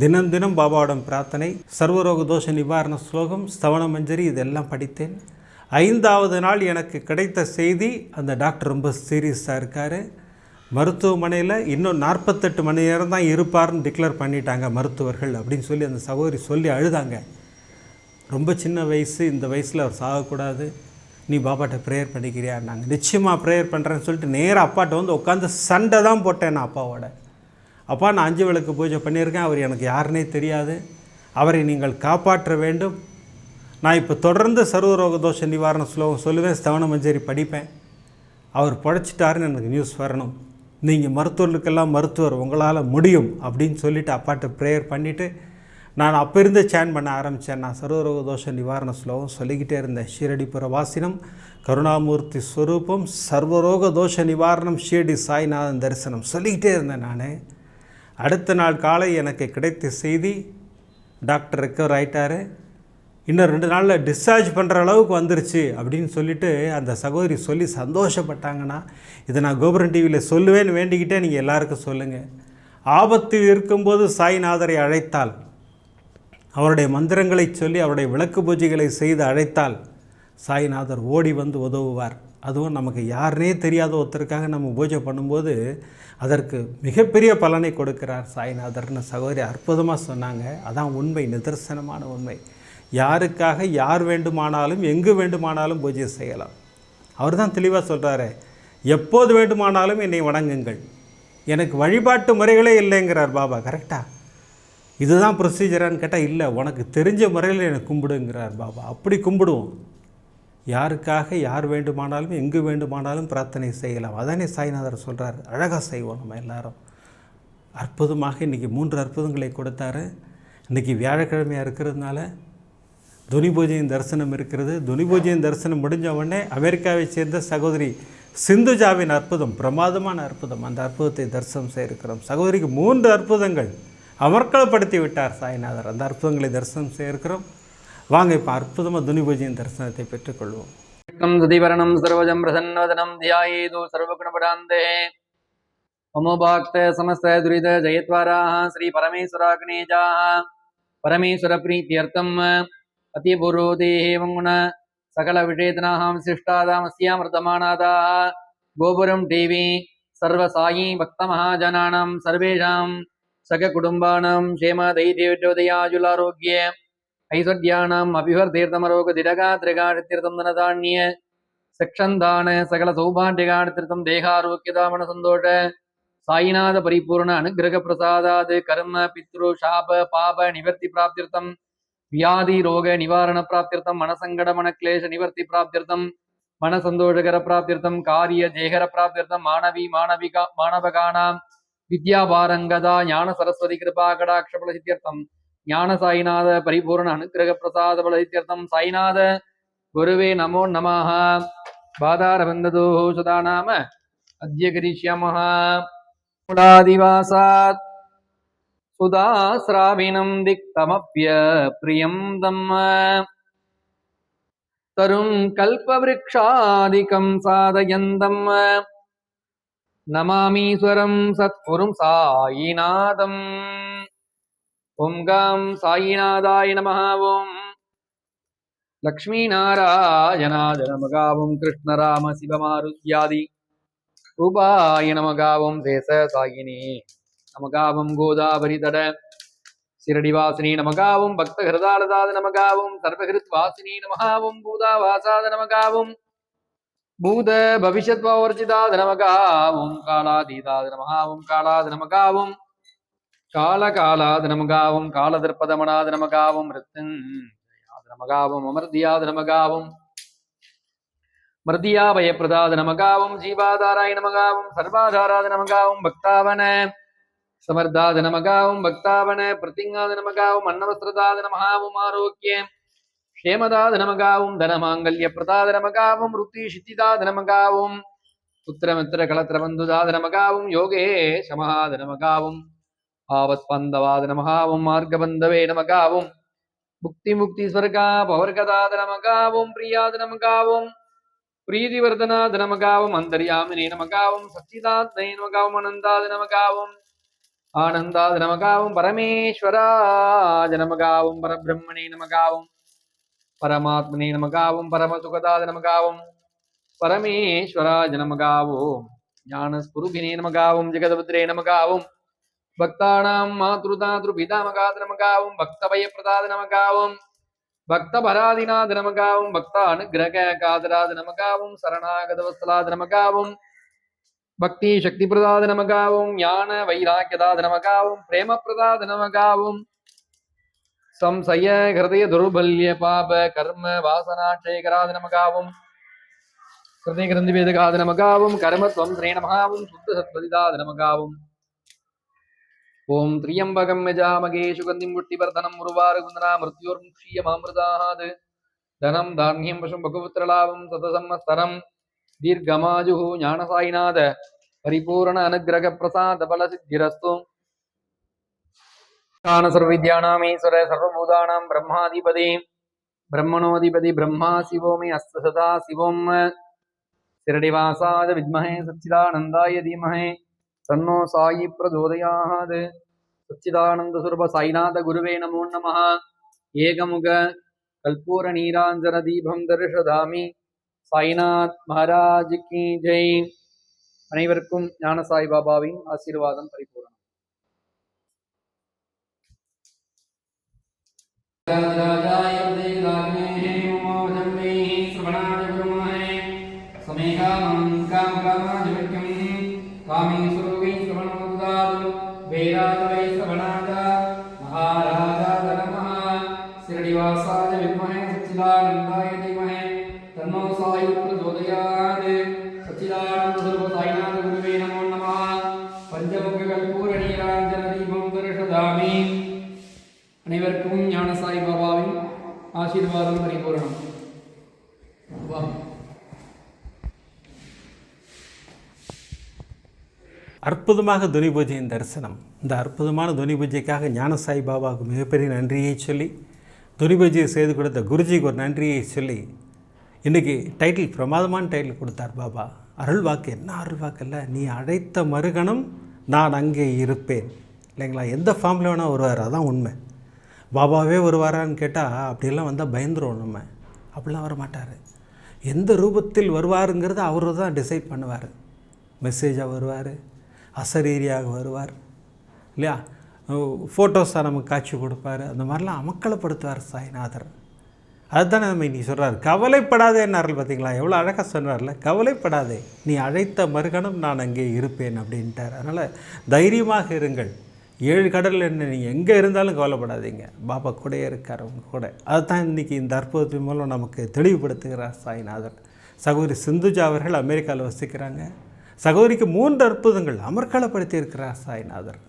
தினம் தினம் பாபாவிடம் பிரார்த்தனை, சர்வரோக தோஷ நிவாரண ஸ்லோகம், ஸ்தவன மஞ்சரி இதெல்லாம் படித்தேன். 5வது நாள் எனக்கு கிடைத்த செய்தி, அந்த டாக்டர் ரொம்ப சீரியஸாக இருக்கார், மருத்துவமனையில் இன்னும் 48 மணி நேரம் தான் இருப்பார்னு டிக்ளேர் பண்ணிட்டாங்க மருத்துவர்கள் அப்படின்னு சொல்லி அந்த சகோதரி சொல்லி அழுதாங்க. ரொம்ப சின்ன வயசு, இந்த வயசில் அவர் சாகக்கூடாது, நீ பாப்பாட்ட ப்ரேயர் பண்ணிக்கிறியா? நாங்கள் நிச்சயமாக ப்ரேயர் பண்ணுறேன்னு சொல்லிட்டு நேராக அப்பாட்ட வந்து உட்காந்து சண்டை தான் போட்டேன் நான் அப்பாவோட. அப்பா நான் 5 விளக்கு பூஜை பண்ணியிருக்கேன், அவர் எனக்கு யாருன்னே தெரியாது, அவரை நீங்கள் காப்பாற்ற வேண்டும். நான் இப்போ தொடர்ந்து சர்வரோக தோஷ நிவாரண ஸ்லோகம் சொல்லுவேன், ஸ்தவன மஞ்சரி படிப்பேன், அவர் படைச்சிட்டாருன்னு எனக்கு நியூஸ் வரணும், நீங்கள் மருத்துவர்களுக்கெல்லாம் மருத்துவர், உங்களால் முடியும் அப்படின்னு சொல்லிவிட்டு அப்பாட்ட ப்ரேயர் பண்ணிவிட்டு நான் அப்போ இருந்து சேன் பண்ண ஆரம்பித்தேன். நான் சர்வரோக தோஷ நிவாரண ஸ்லோகம் சொல்லிக்கிட்டே இருந்தேன். ஷீரடிபுர வாசினம், கருணாமூர்த்தி ஸ்வரூபம், சர்வரோக தோஷ நிவாரணம், ஷீரடி சாய்நாதன் தரிசனம் சொல்லிக்கிட்டே இருந்தேன் நான். அடுத்த நாள் காலை எனக்கு கிடைத்த செய்தி, டாக்டர் ரெக்கவர் ஆகிட்டார், இன்னும் 2 நாளில் டிஸ்சார்ஜ் பண்ணுற அளவுக்கு வந்துருச்சு அப்படின்னு சொல்லிவிட்டு அந்த சகோதரி சொல்லி சந்தோஷப்பட்டாங்கன்னா, இதை நான் கோபுரம் டிவியில் சொல்லுவேன்னு வேண்டிக்கிட்டே நீங்கள் எல்லாருக்கும் சொல்லுங்கள். ஆபத்தில் இருக்கும்போது சாய்நாதரை அழைத்தால், அவருடைய மந்திரங்களை சொல்லி அவருடைய விளக்கு பூஜைகளை செய்து அழைத்தால் சாய்நாதர் ஓடி வந்து உதவுவார். அதுவும் நமக்கு யாருனே தெரியாத ஒருத்தருக்காக நம்ம பூஜை பண்ணும்போது அதற்கு மிகப்பெரிய பலனை கொடுக்கிறார் சாய்நாதர்னு சகோதரி அற்புதமாக சொன்னாங்க. அதான் உண்மை, நிதர்சனமான உண்மை. யாருக்காக யார் வேண்டுமானாலும் எங்கு வேண்டுமானாலும் பூஜை செய்யலாம். அவர் தான் தெளிவாக சொல்கிறாரு, எப்போது வேண்டுமானாலும் என்னை வணங்குங்கள், எனக்கு வழிபாட்டு முறைகளே இல்லைங்கிறார் பாபா. கரெக்டாக இதுதான் ப்ரொசீஜரான்னு கேட்டால் இல்லை, உனக்கு தெரிஞ்ச முறையில் எனக்கு கும்பிடுங்கிறார் பாபா. அப்படி கும்பிடுவோம். யாருக்காக யார் வேண்டுமானாலும் எங்கு வேண்டுமானாலும் பிரார்த்தனை செய்யலாம். அதானே சாய்நாதர் சொல்கிறார். அழகாக செய்வோம் நம்ம எல்லாரும். அற்புதமாக இன்றைக்கி 3 அற்புதங்களை கொடுத்தாரு. இன்றைக்கி வியாழக்கிழமையாக இருக்கிறதுனால துனி பூஜையின் தரிசனம் இருக்கிறது. துனி பூஜையின் தரிசனம் முடிஞ்ச உடனே அமெரிக்காவை சேர்ந்த சகோதரி சிந்துஜாவின் அற்புதம், பிரமாதமான அற்புதம், அந்த அற்புதத்தை தரிசனம் செய்திருக்கிறோம். சகோதரிக்கு 3 அற்புதங்கள் அமர்க்களப்படுத்தி விட்டார் சாய்நாதர். அந்த அற்புதங்களை தரிசனம் செய்திருக்கிறோம். வாங்க இப்போ அற்புதமாக துனி பூஜையின் தரிசனத்தை பெற்றுக்கொள்வோம். சுதிவரணம் சர்வஜம் பிரசன்னவதனம் தியாயேது சர்வகுணபடாந்தே மமோபாக்த சமஸ்த துரித ஜெயத்வாராः ஸ்ரீ பரமேஸ்வராக்னேஜாः பரமேஸ்வர பிரீத்தியர்த்தம் அத்தியபூர்வோதேஹேவம் குண சகல விஷேதனாஹாம் சிஷ்டாதாமஸ்யாமிருதமானாதாः கோபுரம் டிவி சர்வசாயி பக்தமஹாஜனானாம் சர்வேஷாம் சககுடும்பானாம் க்ஷேம தைரியவித்யோதயாஜுலாரோக்ய ஐஸ்வர்யானாம் அபிவர்தீர்த்தமரோக திடகாத்ரிகாடித்தீர்த்தம் தனதாண்ய சக்ஷந்தான சகல சௌபாண்டியகாடித்தீர்த்தம் தேகாரோக்கியதாமன சந்தோஷ சாயிநாத பரிபூர்ண அனுகிரக பிரசாதாத் கர்ம பித்ரு சாப பாப நிவர்த்தி பிராப்திர்த்தம் வியாதி ரோக நிவாரண பிராப்திர்த்தம் மனசங்கட மனக்லேஷ நிவர்த்தி பிராப்திர்த்தம் மனசந்தோஷகர பிராப்திர்த்தம் காரிய ஜேகர பிராப்திர்த்தம் மாணவகானாம் வித்யாபாரங்கதா ஞான சரஸ்வதி கிருபா கடாட்ச பலசித்தியர்த்தம் ஞான சாயிநாத பரிபூர்ண அனுகிரக பிரசாத பலசித்தியர்த்தம் சாயிநாத குருவே நமோ நமः. பாதாரபந்ததோ சதா நாம அத்ய கரிஷ்யாமः. மூலாதிவாசாத் சுதாஸ்ராவினம் திக்தமப்ய பிரியம் தம்ம தரும் கல்பவ்ருக்ஷாதிகம் சாதயந்தம் நமாமீஸ்வரம் சத்குரும் சாயிநாதம். ஓம் காம் சாயிநாதாய நமः. ஓம் லக்ஷ்மீநாராயணாய நமः. ஓம் கிருஷ்ணராம சிவமாருத்யாதி ரூபாய நமः. ஓம் சேஷ சாயினி நமः. ஓம் கோதாவரி தட சிரடிவாசினி நமः. ஓம் பக்த ஹிருதாலதாத நமः. ஓம் சர்வஹிருத் வாசினி நமः. ஓம் பூதாவாசாத நமः. ஓம் பூத பவிஷ்யத்வர்ஜிதாத நமः. ஓம் காலாதீதாத நமः. ஓம் காலாத நமः. ஓம் காலகாலாத நமः. ஓம் காலதர்ப்பதமனாத நமः. ஓம் மிருத்யுஞ்சயாத நமः. ஓம் அமர்தியாத நமः. ஓம் மர்தியா பயப்பிரதாத நமः. ஓம் ஜீவாதாராய நமः. ஓம் சர்வாதாராத நமः. ஓம் பக்தாவன சமர்தாத நமः. ஓம் பக்தாவன பிரதிங்காத நமः. ஓம் அன்னவஸ்திரதாத நமः. ஓம் ஆரோக்கிய க்ஷேமதாத நமः. ஓம் தனமாங்கல்ய பிரதாத நமः. ஓம் ருத்தி சித்திதாத நமः. ஓம் புத்திரமித்திர கலத்திரபந்துதாத நமः. ஓம் யோகேஷமஹாத நமः. ஓம் ஆவத்பந்தவாத நமः. ஓம் மார்கபந்தவே நமः. ஓம் முக்தி முக்தி ஸ்வர்கா பவர்கதாத நமः. ஓம் பிரியாத நமः. ஓம் பிரீதிவர்தனாத நமः. ஓம் அந்தர்யாமினே நமः. ஓம் சச்சிதாத்மனே நமः. ஓம் அனந்தாத நமः. ஓம் ஆனந்தாத நமः. ஓம் பரமேஸ்வராய நமः. ஓம் பரபிரம்மணே நமः. ஓம் பரமாத்மனே நமः. ஓம் பரமசுகதாத நமः. ஓம் பரமேஸ்வராய நமः. ஓம் ஞானஸ்வரூபிணே நமः. ஓம் ஜெகதபுத்ரே நமः. ஓம் பக்தானாம் மாத்ருதாத்ரு பிதாமகாத நமः. ஓம் பக்தபயப்பிரதாத நமः. ஓம் பக்தபராதிநாத நமः. ஓம் பக்தானுக்கிரக காதராத நமः. ஓம் சரணாகதவஸ்தலாத நமः. ஓம் பக்தி சக்தி பிரதாத நமः. ஓம் ஞான வைராக்கியதாத நமः. ஓம் பிரேமப்பிரதாத நமः. ஓம் சம்சய ஹிருதய துர்பல்ய பாப கர்ம வாசனாட்சயகராத நமः. ஓம் ஹிருதய கிரந்தி வேதகாத நமः. ஓம் கர்மத்வம் ஸ்ரீ நமः. ஓம் சுத்த சத்வதிதாத நமः. ஓம் திரியம்பகம் யஜாமகே சுகந்திம் புஷ்டிவர்தனம் உருவாருகுந்தனா மிருத்யோர்முக்ஷீயமாமிருதாத் தனம் தார்ணியம் பசும் பகுபுத்திரலாபம் சதசம்மஸ்தரம் தீர்க்கமாஜுः ஞானசாயிநாத பரிபூர்ண அனுகிரக பிரசாத பலசித்திரஸ்து. ஞான சர்வவித்யானாமீஸ்வர சர்வபூதானாம் பிரம்மாதிபதி பிரம்மணோதிபதி பிரம்மா சிவோமே அஸ்த சதா சிவோம் சிரடிவாசாய வித்மஹே சச்சிதானந்தாய தீமஹே தன்னோ சாயி பிரச்சோதயாத். சச்சிதானந்த சுரூப சாயிநாத குருவே நமோ நமः. ஏகமுக கல்பூர நீராஞ்சன தீபம் தரிசதாமி. சாய்நாத் மகாராஜ் கி ஜெய். அனைவருக்கும் ஞான சாய் பாபாவின் ஆசீர்வாதம் பரிபூர்ணம். श्रीनिवासाय विद्महे सच्चिदानंदाय धीमहि तन्नो साई प्रचोदयात्. सच्चिदानंद स्वरूप साईनाथ गुरुवे नमो नमः. पंचमुख कर्पूर नीरांजन ஆசீர்வாதம் பரிபூரணம். வா. அற்புதமாக துனி பூஜையின் தரிசனம். இந்த அற்புதமான துனி பூஜைக்காக ஞான சாய்பாபாவுக்கு மிகப்பெரிய நன்றியை சொல்லி, துனி பூஜையை செய்து கொடுத்த குருஜிக்கு ஒரு நன்றியை சொல்லி, இன்றைக்கி டைட்டில் பிரமாதமான டைட்டில் கொடுத்தார் பாபா. அருள்வாக்கு. என்ன அருள்வாக்கு இல்லை, நீ அழைத்த மறுகணம் நான் அங்கே இருப்பேன். இல்லைங்களா? எந்த ஃபார்மில் வேணால் வருவார், அதான் உண்மை. பாபாவே வருவாரான்னு கேட்டால் அப்படியெல்லாம் வந்தால் பயந்துருவோம் நம்ம. அப்படிலாம் வர மாட்டார். எந்த ரூபத்தில் வருவாருங்கிறத அவர் தான் டிசைட் பண்ணுவார். மெசேஜாக வருவார், அசரீரியாக வருவார், இல்லையா? ஃபோட்டோஸாக நமக்கு காட்சி கொடுப்பார். அந்த மாதிரிலாம் அமக்கலப்படுத்துவார் சாய்நாதர். அதுதானே நம்ம இன்றைக்கி சொல்கிறார், கவலைப்படாதேன்னார்கள். பார்த்தீங்களா எவ்வளோ அழகாக சொன்னார்ல, கவலைப்படாதே, நீ அழைத்த மறுகணம் நான் அங்கே இருப்பேன் அப்படின்ட்டார். அதனால் தைரியமாக இருங்கள். 7 கடல் என்ன, நீங்கள் எங்கே இருந்தாலும் கவலைப்படாதீங்க, பாபா கூடயே இருக்கார் உங்கள் கூட. அதுதான் இன்றைக்கி இந்த அற்புதத்தின் மூலம் நமக்கு தெளிவுபடுத்துகிறார் சாய்நாதர். சகோதரி சிந்துஜா அவர்கள் அமெரிக்காவில் வசிக்கிறாங்க. சகோதரிக்கு 3 அற்புதங்கள் அமர்க்களப்படுத்தி இருக்கிறார் சாய்நாதர்.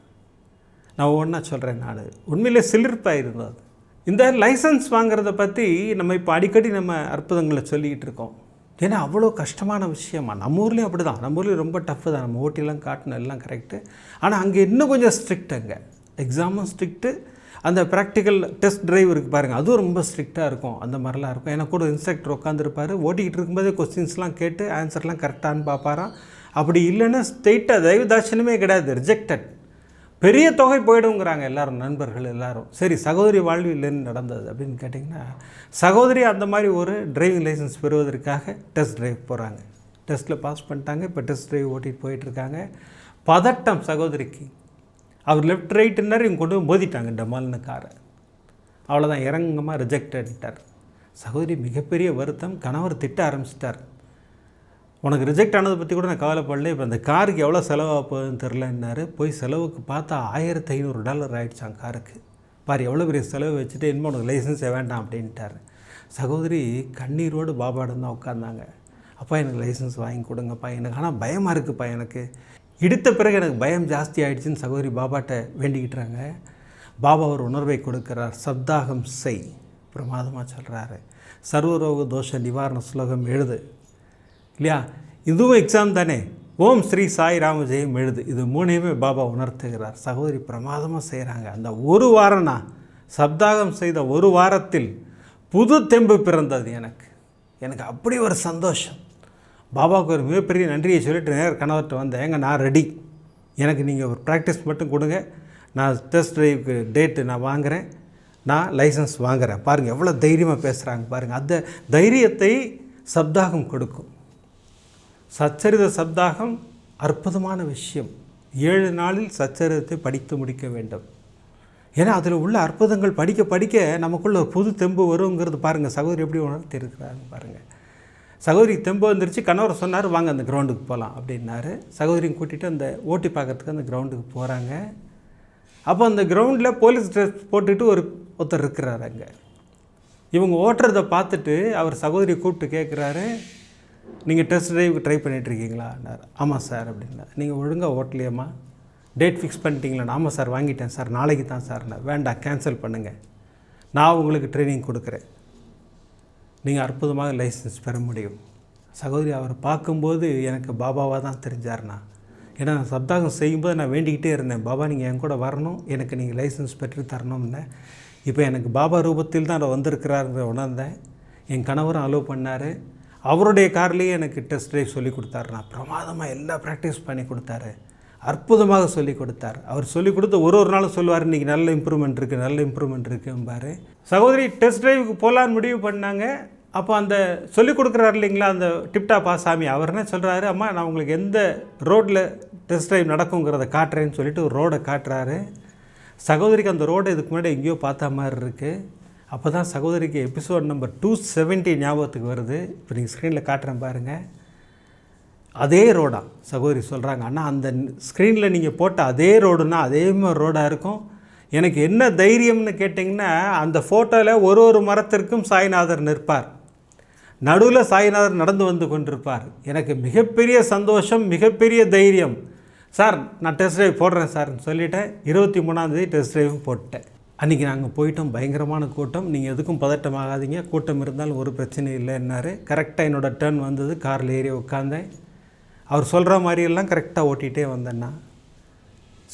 நான் ஒன்றா சொல்கிறேன். நான் உண்மையிலே சிலிர்ப்பாக இருந்தது. இந்த லைசன்ஸ் வாங்குறத பற்றி நம்ம இப்போ அடிக்கடி நம்ம அற்புதங்களை சொல்லிக்கிட்டு இருக்கோம். ஏன்னா அவ்வளோ கஷ்டமான விஷயமா. நம்ம ஊர்லேயும் அப்படி தான். நம்ம ஊர்லேயும் ரொம்ப டஃப்பு தான். நம்ம ஓட்டிலாம் காட்டணும், எல்லாம் கரெக்டு. ஆனால் அங்கே இன்னும் கொஞ்சம் ஸ்ட்ரிக்ட்டுங்க. எக்ஸாமும் ஸ்ட்ரிக்ட்டு, அந்த ப்ராக்டிக்கல் டெஸ்ட் டிரைவ் இருக்குது பாருங்கள், அதுவும் ரொம்ப ஸ்ட்ரிக்டாக இருக்கும். அந்த மாதிரிலாம் இருக்கும். எனக்கு கூட இன்ஸ்ட்ரக்டர் உட்காந்துருப்பார். ஓட்டிக்கிட்டு இருக்கும்போதே கொஸ்டின்ஸ்லாம் கேட்டு ஆன்சர்லாம் கரெக்டானு பார்ப்பாராம். அப்படி இல்லைன்னா ஸ்ட்ரெயிட்டாக தயவு தாட்சணமே கிடையாது, ரிஜெக்டட். பெரிய தொகை போய்டுங்கிறாங்க எல்லாரும், நண்பர்கள் எல்லாரும். சரி, சகோதரி வாழ்வில் என்ன நடந்தது அப்படின்னு கேட்டிங்கன்னா, சகோதரி அந்த மாதிரி ஒரு டிரைவிங் லைசன்ஸ் பெறுவதற்காக டெஸ்ட் டிரைவ் போகிறாங்க. டெஸ்ட்டில் பாஸ் பண்ணிட்டாங்க. இப்போ டெஸ்ட் டிரைவ் ஓட்டிகிட்டு போயிட்டுருக்காங்க. பதட்டம் சகோதரிக்கு. அவர் லெஃப்ட் ரைட்டுன்னார், இவங்க கொண்டு போய் மோதிட்டாங்க டமால்னு காரை. அவ்வளோதான், இறங்கமாக ரிஜெக்டாகிட்டார். சகோதரி மிகப்பெரிய வருத்தம். கணவர் திட்ட ஆரம்பிச்சிட்டார். உனக்கு ரிஜெக்ட் ஆனதை பற்றி கூட நான் கவலைப்படல, இப்போ அந்த காருக்கு எவ்வளோ செலவாக போகுதுன்னு தெரிலன்னாரு. போய் செலவுக்கு பார்த்தா $1500 ஆகிடுச்சான் காருக்கு. பாரு எவ்வளோ பெரிய செலவு வச்சுட்டு, இனிமேல் உனக்கு லைசன்ஸே வேண்டாம் அப்படின்ட்டார். சகோதரி கண்ணீரோடு பாபாடன் தான் உட்காந்தாங்க. அப்பா எனக்கு லைசன்ஸ் வாங்கி கொடுங்கப்பா, எனக்கு ஆனால் பயமாக இருக்குப்பா, எனக்கு இடித்த பிறகு எனக்கு பயம் ஜாஸ்தி ஆகிடுச்சின்னு சகோதரி பாபாட்ட வேண்டிக்கிட்டுறாங்க. பாபா ஒரு உணர்வை கொடுக்குறார். சப்தாகம் செய். பிரமாதமாக சொல்கிறாரு. சர்வரோக தோஷ நிவாரண ஸ்லோகம் எழுது, இல்லையா? இதுவும் எக்ஸாம் தானே. ஓம் ஸ்ரீ சாய் ராம ஜெயம் எழுது. இது 3ஐயுமே பாபா உணர்த்துகிறார். சகோதரி பிரமாதமாக செய்கிறாங்க. அந்த ஒரு வாரம்னா, சப்தாகம் செய்த ஒரு வாரத்தில் புது தெம்பு பிறந்தது எனக்கு அப்படி ஒரு சந்தோஷம். பாபாவுக்கு ஒரு மிகப்பெரிய நன்றியை சொல்லிட்டு நேரம் கணவர்கிட்ட வந்தேன். ஏங்க நான் ரெடி, எனக்கு நீங்கள் ஒரு ப்ராக்டிஸ் மட்டும் கொடுங்க, நான் டெஸ்ட் ட்ரைவுக்கு டேட்டு நான் வாங்குகிறேன், நான் லைசன்ஸ் வாங்குகிறேன். பாருங்கள் எவ்வளோ தைரியமாக பேசுகிறாங்க பாருங்கள். அந்த தைரியத்தை சப்தாகம் கொடுக்கும். சச்சரித சப்தாகம் அற்புதமான விஷயம். 7 நாளில் சச்சரிதத்தை படித்து முடிக்க வேண்டும். ஏன்னா அதில் உள்ள அற்புதங்கள் படிக்க படிக்க நமக்குள்ள ஒரு புது தெம்பு வருங்கிறது பாருங்கள். சகோதரி எப்படி உணர்த்தி இருக்கிறாங்க பாருங்கள். சகோதரி தெம்பு வந்துருச்சு. கணவர் சொன்னார், வாங்க அந்த கிரவுண்டுக்கு போகலாம் அப்படின்னாரு. சகோதரியும் கூட்டிகிட்டு அந்த ஓட்டி பார்க்கறதுக்கு அந்த கிரவுண்டுக்கு போகிறாங்க. அப்போ அந்த கிரவுண்டில் போலீஸ் ட்ரெஸ் போட்டுட்டு ஒருத்தர் இருக்கிறாரு அங்கே. இவங்க ஓட்டுறதை பார்த்துட்டு அவர் சகோதரியை கூப்பிட்டு கேட்குறாரு, நீங்கள் டெஸ்ட் ட்ரைவுக்கு ட்ரை பண்ணிகிட்ருக்கீங்களான்னார். ஆமாம் சார் அப்படின்னா. நீங்கள் ஒழுங்காக ஓட்டலையம்மா, டேட் ஃபிக்ஸ் பண்ணிட்டீங்களா? ஆமாம் சார், வாங்கிட்டேன் சார், நாளைக்கு தான் சார்ண்ணா. வேண்டாம், கேன்சல் பண்ணுங்கள், நான் உங்களுக்கு ட்ரைனிங் கொடுக்குறேன், நீங்கள் அற்புதமாக லைசன்ஸ் பெற முடியும். சகோதரி அவரை பார்க்கும்போது எனக்கு பாபாவாக தான் தெரிஞ்சார்ண்ணா. ஏன்னா நான் சப்தாகம் செய்யும்போது நான் வேண்டிக்கிட்டே இருந்தேன், பாபா நீங்கள் என் கூட வரணும், எனக்கு நீங்கள் லைசன்ஸ் பெற்று தரணும்னு. இப்போ எனக்கு பாபா ரூபத்தில் தான் வந்திருக்கிறாருங்கிற உணர்ந்தேன். என் கணவரும் அலோவ் பண்ணார். அவருடைய கார்லேயே எனக்கு டெஸ்ட் ட்ரைவ் சொல்லி கொடுத்தாரு. நான் பிரமாதமாக எல்லா ப்ராக்டிஸ் பண்ணி கொடுத்தாரு. அற்புதமாக சொல்லி கொடுத்தார். அவர் சொல்லிக் கொடுத்து ஒரு நாளும் சொல்லுவார், இன்றைக்கி நல்ல இம்ப்ரூவ்மெண்ட் இருக்கும்பார். சகோதரி டெஸ்ட் ட்ரைவுக்கு போகலான்னு முடிவு பண்ணாங்க. அப்போ அந்த சொல்லிக் கொடுக்குறாரு இல்லைங்களா, அந்த டிப்டாப் ஆசாமி, அவர் என்ன சொல்கிறாரு, அம்மா நான் உங்களுக்கு எந்த ரோட்டில் டெஸ்ட் ட்ரைவ் நடக்குங்கிறத காட்டுறேன்னு சொல்லிட்டு ஒரு ரோடை காட்டுறாரு. சகோதரிக்கு அந்த ரோடை இதுக்கு முன்னாடி எங்கேயோ பார்த்த மாதிரி இருக்குது. அப்போ தான் சகோதரிக்கு எபிசோட் நம்பர் 270 ஞாபகத்துக்கு வருது. இப்போ நீங்கள் ஸ்க்ரீனில் காட்டுறேன் பாருங்கள். அதே ரோடா சகோதரி சொல்கிறாங்க. ஆனால் அந்த ஸ்க்ரீனில் நீங்கள் போட்ட அதே ரோடுனா அதே மாதிரி ரோடாக இருக்கும். எனக்கு என்ன தைரியம்னு கேட்டிங்கன்னா, அந்த ஃபோட்டோவில் ஒரு மரத்திற்கும் சாய்நாதர் நிற்பார். நடுவில் சாய்நாதர் நடந்து வந்து கொண்டிருப்பார். எனக்கு மிகப்பெரிய சந்தோஷம், மிகப்பெரிய தைரியம். சார் நான் டெஸ்ட் ட்ரைவ் போடுறேன் சார்ன்னு சொல்லிவிட்டேன். 23ஆம் தேதி டெஸ்ட் ட்ரைவும் போட்டேன். அன்றைக்கி நாங்கள் போயிட்டோம், பயங்கரமான கூட்டம். நீங்கள் எதுக்கும் பதட்டமாகாதீங்க, கூட்டம் இருந்தாலும் ஒரு பிரச்சனையும் இல்லைன்னாரு. கரெக்டாக என்னோடய டர்ன் வந்தது, காரில் ஏறி உட்காந்தேன். அவர் சொல்கிற மாதிரியெல்லாம் கரெக்டாக ஓட்டிகிட்டே வந்தேன்னா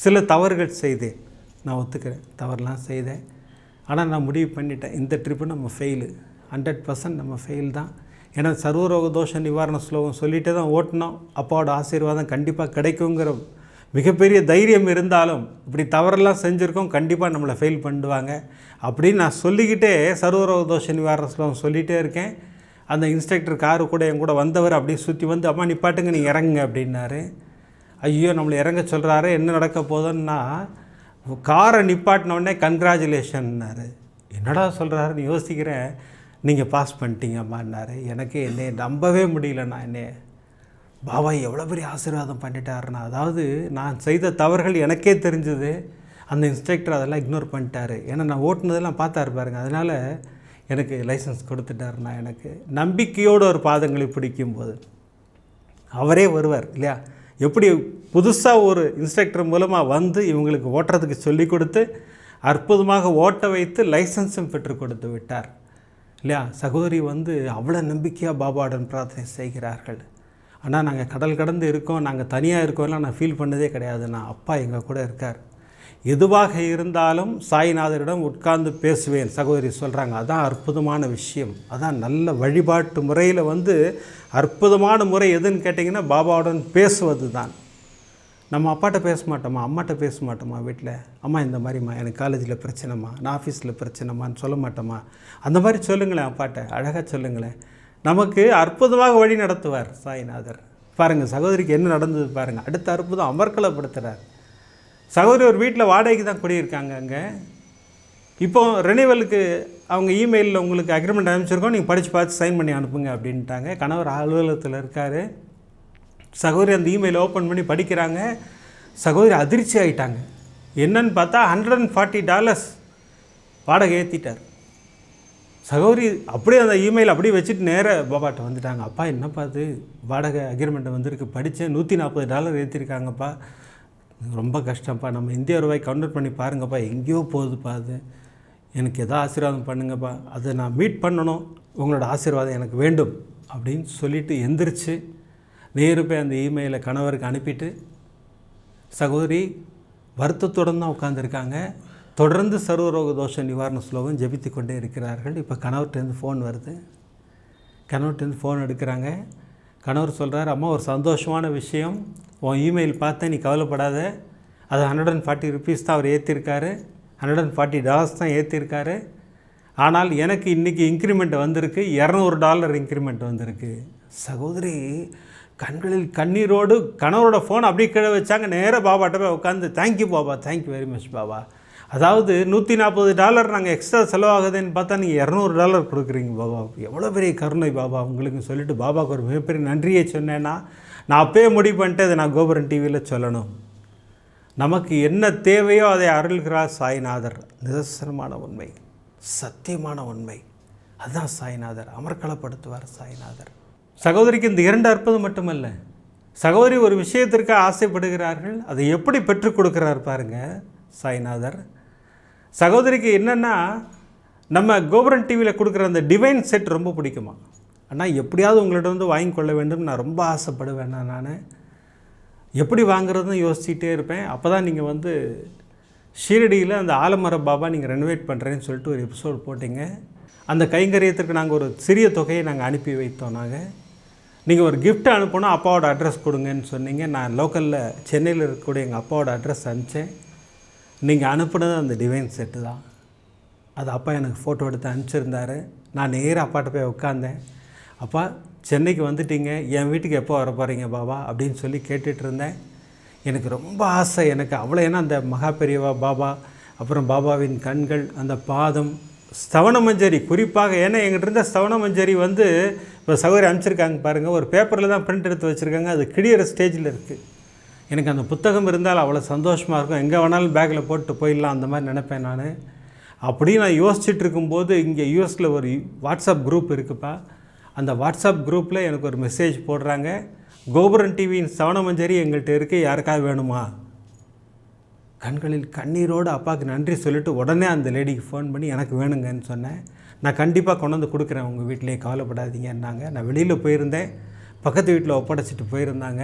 சில தவறுகள் செய்தேன், நான் ஒத்துக்கிறேன், தவறுலாம் செய்தேன். ஆனால் நான் முடிவு பண்ணிட்டேன், இந்த ட்ரிப்பு நம்ம ஃபெயிலு, 100% நம்ம ஃபெயில் தான். ஏன்னா சர்வரோக தோஷ நிவாரண ஸ்லோகம் சொல்லிகிட்டே தான் ஓட்டினோம். அப்பாவோட ஆசீர்வாதம் கண்டிப்பாக கிடைக்குங்கிற மிகப்பெரிய தைரியம் இருந்தாலும் இப்படி தவறெல்லாம் செஞ்சுருக்கோம், கண்டிப்பாக நம்மளை ஃபெயில் பண்ணிடுவாங்க அப்படின்னு நான் சொல்லிக்கிட்டே சர்வரோக தோஷ நிவாரண ஸ்லோகம் சொல்லிகிட்டே இருக்கேன். அந்த இன்ஸ்ட்ரக்டர் காரு கூட என் கூட வந்தவர் அப்படியே சுற்றி வந்து, அம்மா நிப்பாட்டுங்க, நீங்கள் இறங்குங்க அப்படின்னாரு. ஐயோ நம்மளை இறங்க சொல்கிறாரு, என்ன நடக்க போதுன்னா காரை நிப்பாட்டினோடனே கங்க்ராச்சுலேஷன்னாரு. என்னடா சொல்கிறாருன்னு யோசிக்கிறேன். நீங்கள் பாஸ் பண்ணிட்டீங்க அம்மான்னாரு. எனக்கு என்னை நம்பவே முடியலண்ணா, என்னை பாபா எவ்வளோ பெரிய ஆசீர்வாதம் பண்ணிட்டாருண்ணா. அதாவது நான் செய்த தவறுகள் எனக்கே தெரிஞ்சது, அந்த இன்ஸ்ட்ரக்டர் அதெல்லாம் இக்னோர் பண்ணிட்டாரு. ஏன்னா நான் ஓட்டுனதெல்லாம் பார்த்தாரு பாருங்க, அதனால் எனக்கு லைசன்ஸ் கொடுத்துட்டாருண்ணா. எனக்கு நம்பிக்கையோடு ஒரு பாதங்களை பிடிக்கும்போது அவரே வருவார் இல்லையா. எப்படி புதுசாக ஒரு இன்ஸ்ட்ரக்டர் மூலமாக வந்து இவங்களுக்கு ஓட்டுறதுக்கு சொல்லி கொடுத்து அற்புதமாக ஓட்ட வைத்து லைசன்ஸும் பெற்றுக் கொடுத்து விட்டார் இல்லையா. சகோதரி வந்து அவ்வளோ நம்பிக்கையாக பாபாவுடன் பிரார்த்தனை செய்கிறார்கள். ஆனால் நாங்கள் கடல் கடந்து இருக்கோம், நாங்கள் தனியாக இருக்கோம்லாம் நான் ஃபீல் பண்ணதே கிடையாது. நான் அப்பா எங்கள் கூட இருக்கார். எதுவாக இருந்தாலும் சாய்நாதரிடம் உட்கார்ந்து பேசுவேன் சகோதரி சொல்கிறாங்க. அதான் அற்புதமான விஷயம், அதான் நல்ல வழிபாட்டு முறையில் வந்து அற்புதமான முறை எதுன்னு கேட்டிங்கன்னா பாபாவுடன் பேசுவது தான். நம்ம அப்பாட்ட பேச மாட்டோமா, அம்மாட்ட பேச மாட்டோமா, வீட்டில் அம்மா இந்த மாதிரிம்மா எனக்கு காலேஜில் பிரச்சனைம்மா, நான் ஆஃபீஸில் பிரச்சனைம்மான்னு சொல்ல மாட்டோமா. அந்த மாதிரி சொல்லுங்களேன், அப்பாட்ட அழகாக சொல்லுங்களேன். நமக்கு அற்புதமாக வழி நடத்துவார் சாய்நாதர். பாருங்கள் சகோதரிக்கு என்ன நடந்தது பாருங்கள். அடுத்த அற்புதம் அமர்க்கலப்படுத்துகிறார். சகோதரி ஒரு வீட்டில் வாடகைக்கு தான் குடியிருக்காங்க. அங்கே இப்போ ரெனிவலுக்கு அவங்க இமெயிலில் உங்களுக்கு அக்ரிமெண்ட் அனுப்பிச்சிருக்கோம், நீங்கள் படித்து பார்த்து சைன் பண்ணி அனுப்புங்க அப்படின்ட்டாங்க. கணவர் அலுவலகத்தில் இருக்கார். சகோதரி அந்த இமெயில் ஓப்பன் பண்ணி படிக்கிறாங்க. சகோதரி அதிர்ச்சி ஆகிட்டாங்க. என்னன்னு பார்த்தா $140 வாடகை ஏற்றிட்டார். சகோதரி அப்படியே அந்த இமெயில் அப்படியே வச்சுட்டு நேராக பாபாட்ட வந்துட்டாங்க. அப்பா என்னப்பா அது வாடகை அக்ரிமெண்ட்டை வந்திருக்கு, படித்தேன், $140 ஏற்றிருக்காங்கப்பா, ரொம்ப கஷ்டம்ப்பா, நம்ம இந்திய ரூபாய் கன்வெர்ட் பண்ணி பாருங்கப்பா, எங்கேயோ போகுதுப்பா, அது எனக்கு எதோ ஆசீர்வாதம் பண்ணுங்கப்பா, அதை நான் மீட் பண்ணணும், உங்களோட ஆசீர்வாதம் எனக்கு வேண்டும் அப்படின்னு சொல்லிவிட்டு எந்திரிச்சு நேரு போய் அந்த இமெயிலை கணவருக்கு அனுப்பிட்டு சகோதரி வருத்தத்துடன் தான் உட்காந்துருக்காங்க. தொடர்ந்து சர்வரோக தோஷ நிவாரண ஸ்லோகம் ஜெபித்து கொண்டே இருக்கிறார்கள். இப்போ கணவர்கிட்டேருந்து ஃபோன் வருது. கணவர்கிட்டேருந்து ஃபோன் எடுக்கிறாங்க. கணவர் சொல்கிறார், அம்மா ஒரு சந்தோஷமான விஷயம், உன் இமெயில் பார்த்தேன், நீ கவலைப்படாத, அது $140 தான் அவர் ஏற்றிருக்காரு, $140 தான் ஏற்றிருக்காரு. ஆனால் எனக்கு இன்றைக்கி இன்க்ரிமெண்ட் வந்திருக்கு, $200 இன்க்ரிமெண்ட் வந்திருக்கு. சகோதரி கண்களில் கண்ணீரோடு கணவரோட ஃபோன் அப்படியே கீழே வச்சாங்க. நேராக பாபாட்ட போய் உட்காந்து, thank you Baba, thank you very much Baba. அதாவது $140 நாங்கள் எக்ஸ்ட்ரா செலவாகுதுன்னு பார்த்தா நீங்கள் $200 கொடுக்குறீங்க பாபா, எவ்வளோ பெரிய கருணை பாபா உங்களுக்கு சொல்லிவிட்டு பாபாவுக்கு ஒரு மிகப்பெரிய நன்றியை சொன்னேன்னா நான் அப்பயே முடிவு பண்ணிட்டு அதை நான் கோபுரம் டிவியில் சொல்லணும். நமக்கு என்ன தேவையோ அதை அருள்கிறார் சாய்நாதர். நிதர்சனமான உண்மை, சத்தியமான உண்மை, அதுதான் சாய்நாதர். அமர்க்கலப்படுத்துவார் சாய்நாதர். சகோதரிக்கு இந்த 2 அற்புதம் மட்டுமல்ல, சகோதரி ஒரு விஷயத்திற்கு ஆசைப்படுகிறார்கள், அதை எப்படி பெற்றுக் கொடுக்குறார் பாருங்கள் சாய்நாதர். சகோதரிக்கு என்னென்னா, நம்ம கோபுரம் டிவியில் கொடுக்குற அந்த டிவைன் செட் ரொம்ப பிடிக்குமா. ஆனால் எப்படியாவது உங்கள்கிட்ட வந்து வாங்கி கொள்ள வேண்டும் நான் ரொம்ப ஆசைப்படுவேன். நான் எப்படி வாங்குறதுன்னு யோசிச்சுட்டே இருப்பேன். அப்போ தான் நீங்கள் வந்து ஷீரடியில் அந்த ஆலமர பாபா நீங்கள் ரெனோவேட் பண்ணுறேன்னு சொல்லிட்டு ஒரு எபிசோட் போட்டிங்க. அந்த கைங்கரியத்திற்கு நாங்கள் ஒரு சிறிய தொகையை நாங்கள் அனுப்பி வைத்தோம். நீங்கள் ஒரு கிஃப்ட் அனுப்பணும், அப்பாவோட அட்ரஸ் கொடுங்கன்னு சொன்னீங்க. நான் லோக்கலில் சென்னையில் இருக்கக்கூடிய எங்கள் அப்பாவோட அட்ரஸ் அனுப்பிச்சேன். நீங்கள் அனுப்புனது அந்த டிவைன் செட்டு தான். அது அப்பா எனக்கு ஃபோட்டோ எடுத்து அனுப்பிச்சிருந்தார். நான் நேராக அப்பாட்ட போய் உட்காந்தேன். அப்பா சென்னைக்கு வந்துட்டீங்க, என் வீட்டுக்கு எப்போ வர போகிறீங்க பாபா அப்படின்னு சொல்லி கேட்டுட்டு இருந்தேன். எனக்கு ரொம்ப ஆசை, எனக்கு அவ்வளோ. ஏன்னா அந்த மகா பெரியவா பாபா, அப்புறம் பாபாவின் கண்கள், அந்த பாதம், ஸ்தவன மஞ்சரி குறிப்பாக. ஏன்னா எங்கிட்ட இருந்த ஸ்தவன மஞ்சரி வந்து இப்போ சகோதரி அனுப்பிச்சிருக்காங்க பாருங்கள், ஒரு பேப்பரில் தான் பிரிண்ட் எடுத்து வச்சுருக்காங்க, அது கிளியர் ஸ்டேஜில் இருக்குது. எனக்கு அந்த புத்தகம் இருந்தால் அவ்வளோ சந்தோஷமாக இருக்கும், எங்கே வேணாலும் பேக்கில் போட்டு போயிடலாம் அந்த மாதிரி நினைப்பேன் நான். அப்படி நான் யோசிச்சுட்டு இருக்கும்போது இங்கே யூஎஸில் ஒரு வாட்ஸ்அப் குரூப் இருக்குப்பா. அந்த வாட்ஸ்அப் குரூப்பில் எனக்கு ஒரு மெசேஜ் போடுறாங்க, கோபுரம் டிவியின் ஸ்தவன மஞ்சரி எங்கள்கிட்ட இருக்குது, யாருக்காக வேணுமா. கண்களில் கண்ணீரோடு அப்பாவுக்கு நன்றி சொல்லிவிட்டு உடனே அந்த லேடிக்கு ஃபோன் பண்ணி எனக்கு வேணுங்கன்னு சொன்னேன். நான் கண்டிப்பாக கொண்டு வந்து கொடுக்குறேன், உங்கள் வீட்டிலேயே கவலைப்படாதீங்கன்னாங்க. நான் வெளியில் போயிருந்தேன், பக்கத்து வீட்டில் ஒப்படைச்சிட்டு போயிருந்தாங்க.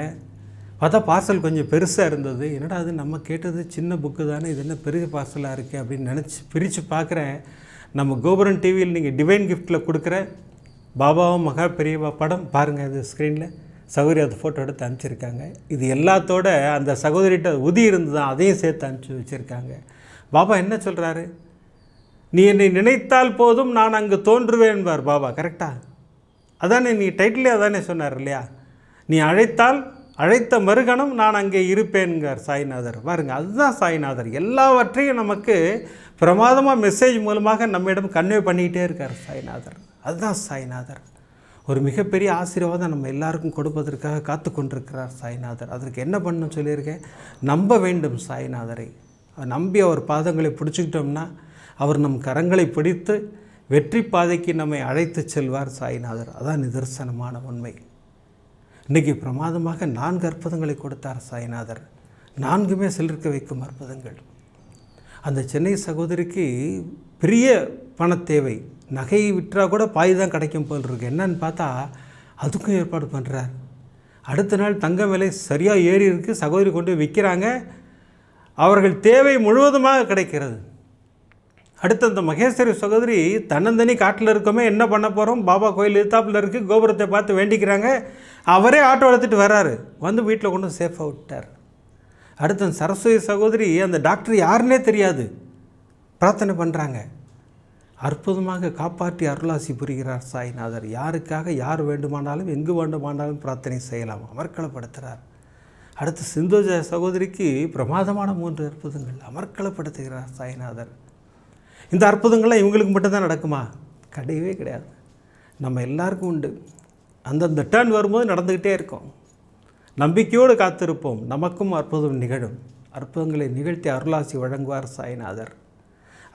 பார்த்தா பார்சல் கொஞ்சம் பெருசாக இருந்தது. என்னடா அது நம்ம கேட்டது சின்ன புக்கு தானே, இது என்ன பெரிய பார்சலாக இருக்குது அப்படின்னு நினச்சி பிரித்து பார்க்குறேன். நம்ம கோபுரம் டிவியில் நீங்கள் டிவைன் கிஃப்ட்டில் கொடுக்குற பாபாவும் மகா பெரியவா படம் பாருங்கள், அது ஸ்க்ரீனில் சகோதரி அது ஃபோட்டோ எடுத்து அனுப்பிச்சிருக்காங்க. இது எல்லாத்தோட அந்த சகோதரிகிட்ட உதி இருந்து தான் அதையும் சேர்த்து அனுப்பிச்சி வச்சுருக்காங்க. பாபா என்ன சொல்கிறாரு, நீ என்னை நினைத்தால் போதும் நான் அங்கு தோன்றுவேன்பார் பாபா. கரெக்டாக அதானே, நீ டைட்டிலே அதானே சொன்னார் இல்லையா, நீ அழைத்தால் அழைத்த மறுகணம் நான் அங்கே இருப்பேன்கார் சாய்நாதர். பாருங்கள், அதுதான் சாய்நாதர். எல்லாவற்றையும் நமக்கு பிரமாதமாக மெசேஜ் மூலமாக நம்மிடம் கன்வே பண்ணிக்கிட்டே இருக்கார் சாய்நாதர். அதுதான் சாய்நாதர். ஒரு மிகப்பெரிய ஆசீர்வாதம் நம்ம எல்லாருக்கும் கொடுப்பதற்காக காத்து கொண்டிருக்கிறார் சாய்நாதர். அதற்கு என்ன பண்ணணும்னு சொல்லியிருக்கேன், நம்ப வேண்டும் சாய்நாதரை. நம்பி அவர் பாதங்களை பிடிச்சிக்கிட்டோம்னா அவர் நம் கரங்களை பிடித்து வெற்றி பாதைக்கு நம்மை அழைத்து செல்வார் சாய்நாதர். அதான் நிதர்சனமான உண்மை. இன்றைக்கி பிரமாதமாக 4 அற்புதங்களை கொடுத்தார் சாய்நாதர். 4மே சிலிர்க்க வைக்கும் அற்புதங்கள். அந்த சென்னை சகோதரிக்கு பெரிய பண தேவை, நகையை விற்றா கூட பாய் தான் கிடைக்கும் போல் இருக்கு. என்னன்னு பார்த்தா அதுக்கும் ஏற்பாடு பண்ணுறார். அடுத்த நாள் தங்க விலை சரியாக ஏறி இருக்குது, சகோதரி கொண்டு விற்கிறாங்க, அவர்கள் தேவை முழுவதுமாக கிடைக்கிறது. அடுத்து அந்த மகேஸ்வரி சகோதரி தன்னந்தனி காட்டில் இருக்கோமே, என்ன பண்ண போகிறோம், பாபா கோயில் எதிர்த்தாப்பில் இருக்குது, கோபுரத்தை பார்த்து வேண்டிக்கிறாங்க. அவரே ஆட்டோ எடுத்துகிட்டு வர்றாரு, வந்து வீட்டில் கொண்டு சேஃபாக விட்டார். அடுத்து அந்த சரஸ்வதி சகோதரி அந்த டாக்டர் யாருன்னே தெரியாது, பிரார்த்தனை பண்ணுறாங்க. அற்புதமாக காப்பாற்றி அருளாசி புரிகிறார் சாய்நாதர். யாருக்காக யார் வேண்டுமானாலும் எங்கு வேண்டுமானாலும் பிரார்த்தனை செய்யலாம், அமர்க்களப்படுத்துகிறார். அடுத்து சிந்தோஜா சகோதரிக்கு பிரமாதமான 3 அற்புதங்கள் அமர்க்களப்படுத்துகிறார் சாய்நாதர். இந்த அற்புதங்கள்லாம் இவங்களுக்கு மட்டும்தான் நடக்குமா? கிடையவே கிடையாது, நம்ம எல்லாருக்கும் உண்டு. அந்தந்த டர்ன் வரும்போது நடந்துக்கிட்டே இருக்கும். நம்பிக்கையோடு காத்திருப்போம், நமக்கும் அற்புதம் நிகழும். அற்புதங்களை நிகழ்த்தி அருளாசி வழங்குவார் சாய்நாதர்.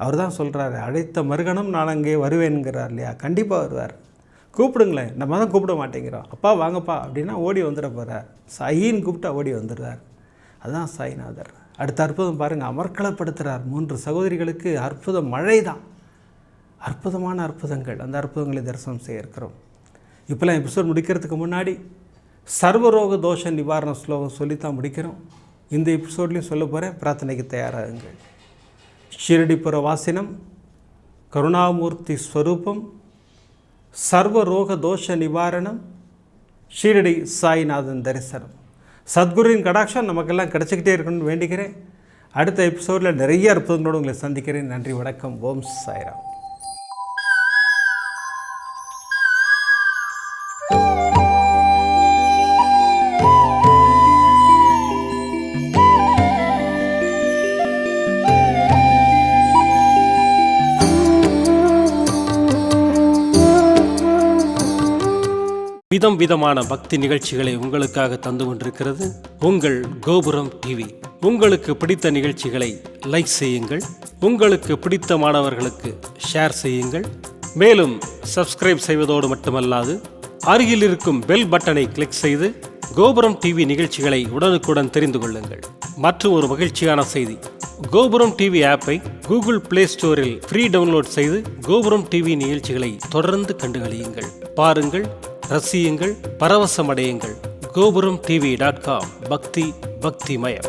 அவர் தான் சொல்கிறாரு, அழைத்த மறுகணம் நான் அங்கே வருவேன்கிறார் இல்லையா. கண்டிப்பாக வருவார், கூப்பிடுங்களேன். நம்ம தான் கூப்பிட மாட்டேங்கிறோம். அப்பா வாங்கப்பா அப்படின்னா ஓடி வந்துட போகிறார். சாயின்னு கூப்பிட்டா ஓடி வந்துடுறார். அதுதான் சாய்நாதர். அடுத்த அற்புதம் பாருங்கள், அமர்க்களப்படுத்துகிறார். 3 சகோதரிகளுக்கு அற்புத மழை தான். அற்புதமான அற்புதங்கள். அந்த அற்புதங்களை தரிசனம் செய்ய இருக்கிறோம். இப்போலாம் எபிசோட் முடிக்கிறதுக்கு முன்னாடி சர்வரோக தோஷ நிவாரண ஸ்லோகம் சொல்லித்தான் முடிக்கிறோம். இந்த எபிசோட்லேயும் சொல்ல போகிறேன், பிரார்த்தனைக்கு தயாராகுங்கள். ஷிரடிபுர வாசினம், கருணாமூர்த்தி ஸ்வரூபம், சர்வரோக தோஷ நிவாரணம், ஷீரடி சாய்நாதன் தரிசனம். சத்குருவின் கடாட்சம் நமக்கெல்லாம் கிடச்சிக்கிட்டே இருக்கணும்னு வேண்டிக்கிறேன். அடுத்த எபிசோடில் நிறைய அற்புதங்களோடு உங்களை சந்திக்கிறேன். நன்றி, வணக்கம். ஓம் சாய்ராம். விதம் விதமான பக்தி நிகழ்ச்சிகளை உங்களுக்காக தந்து கொண்டிருக்கிறது உங்கள் கோபுரம் டிவி. உங்களுக்கு பிடித்த நிகழ்ச்சிகளை லைக் செய்யுங்கள், உங்களுக்கு பிடித்த மாணவர்களுக்கு ஷேர் செய்யுங்கள். மேலும் சப்ஸ்கிரைப் செய்வதோடு மட்டுமல்லாது அருகில் இருக்கும் பெல் பட்டனை கிளிக் செய்து கோபுரம் டிவி நிகழ்ச்சிகளை உடனுக்குடன் தெரிந்து கொள்ளுங்கள். மற்றும் ஒரு மகிழ்ச்சியான செய்தி, கோபுரம் டிவி ஆப்பை கூகுள் பிளே ஸ்டோரில் ஃப்ரீ டவுன்லோட் செய்து கோபுரம் டிவி நிகழ்ச்சிகளை தொடர்ந்து கண்டுகளியுங்கள், பாருங்கள், ரசியுங்கள், பரவசமடையுங்கள். gopuramtv.com. பக்தி பக்திமயம்.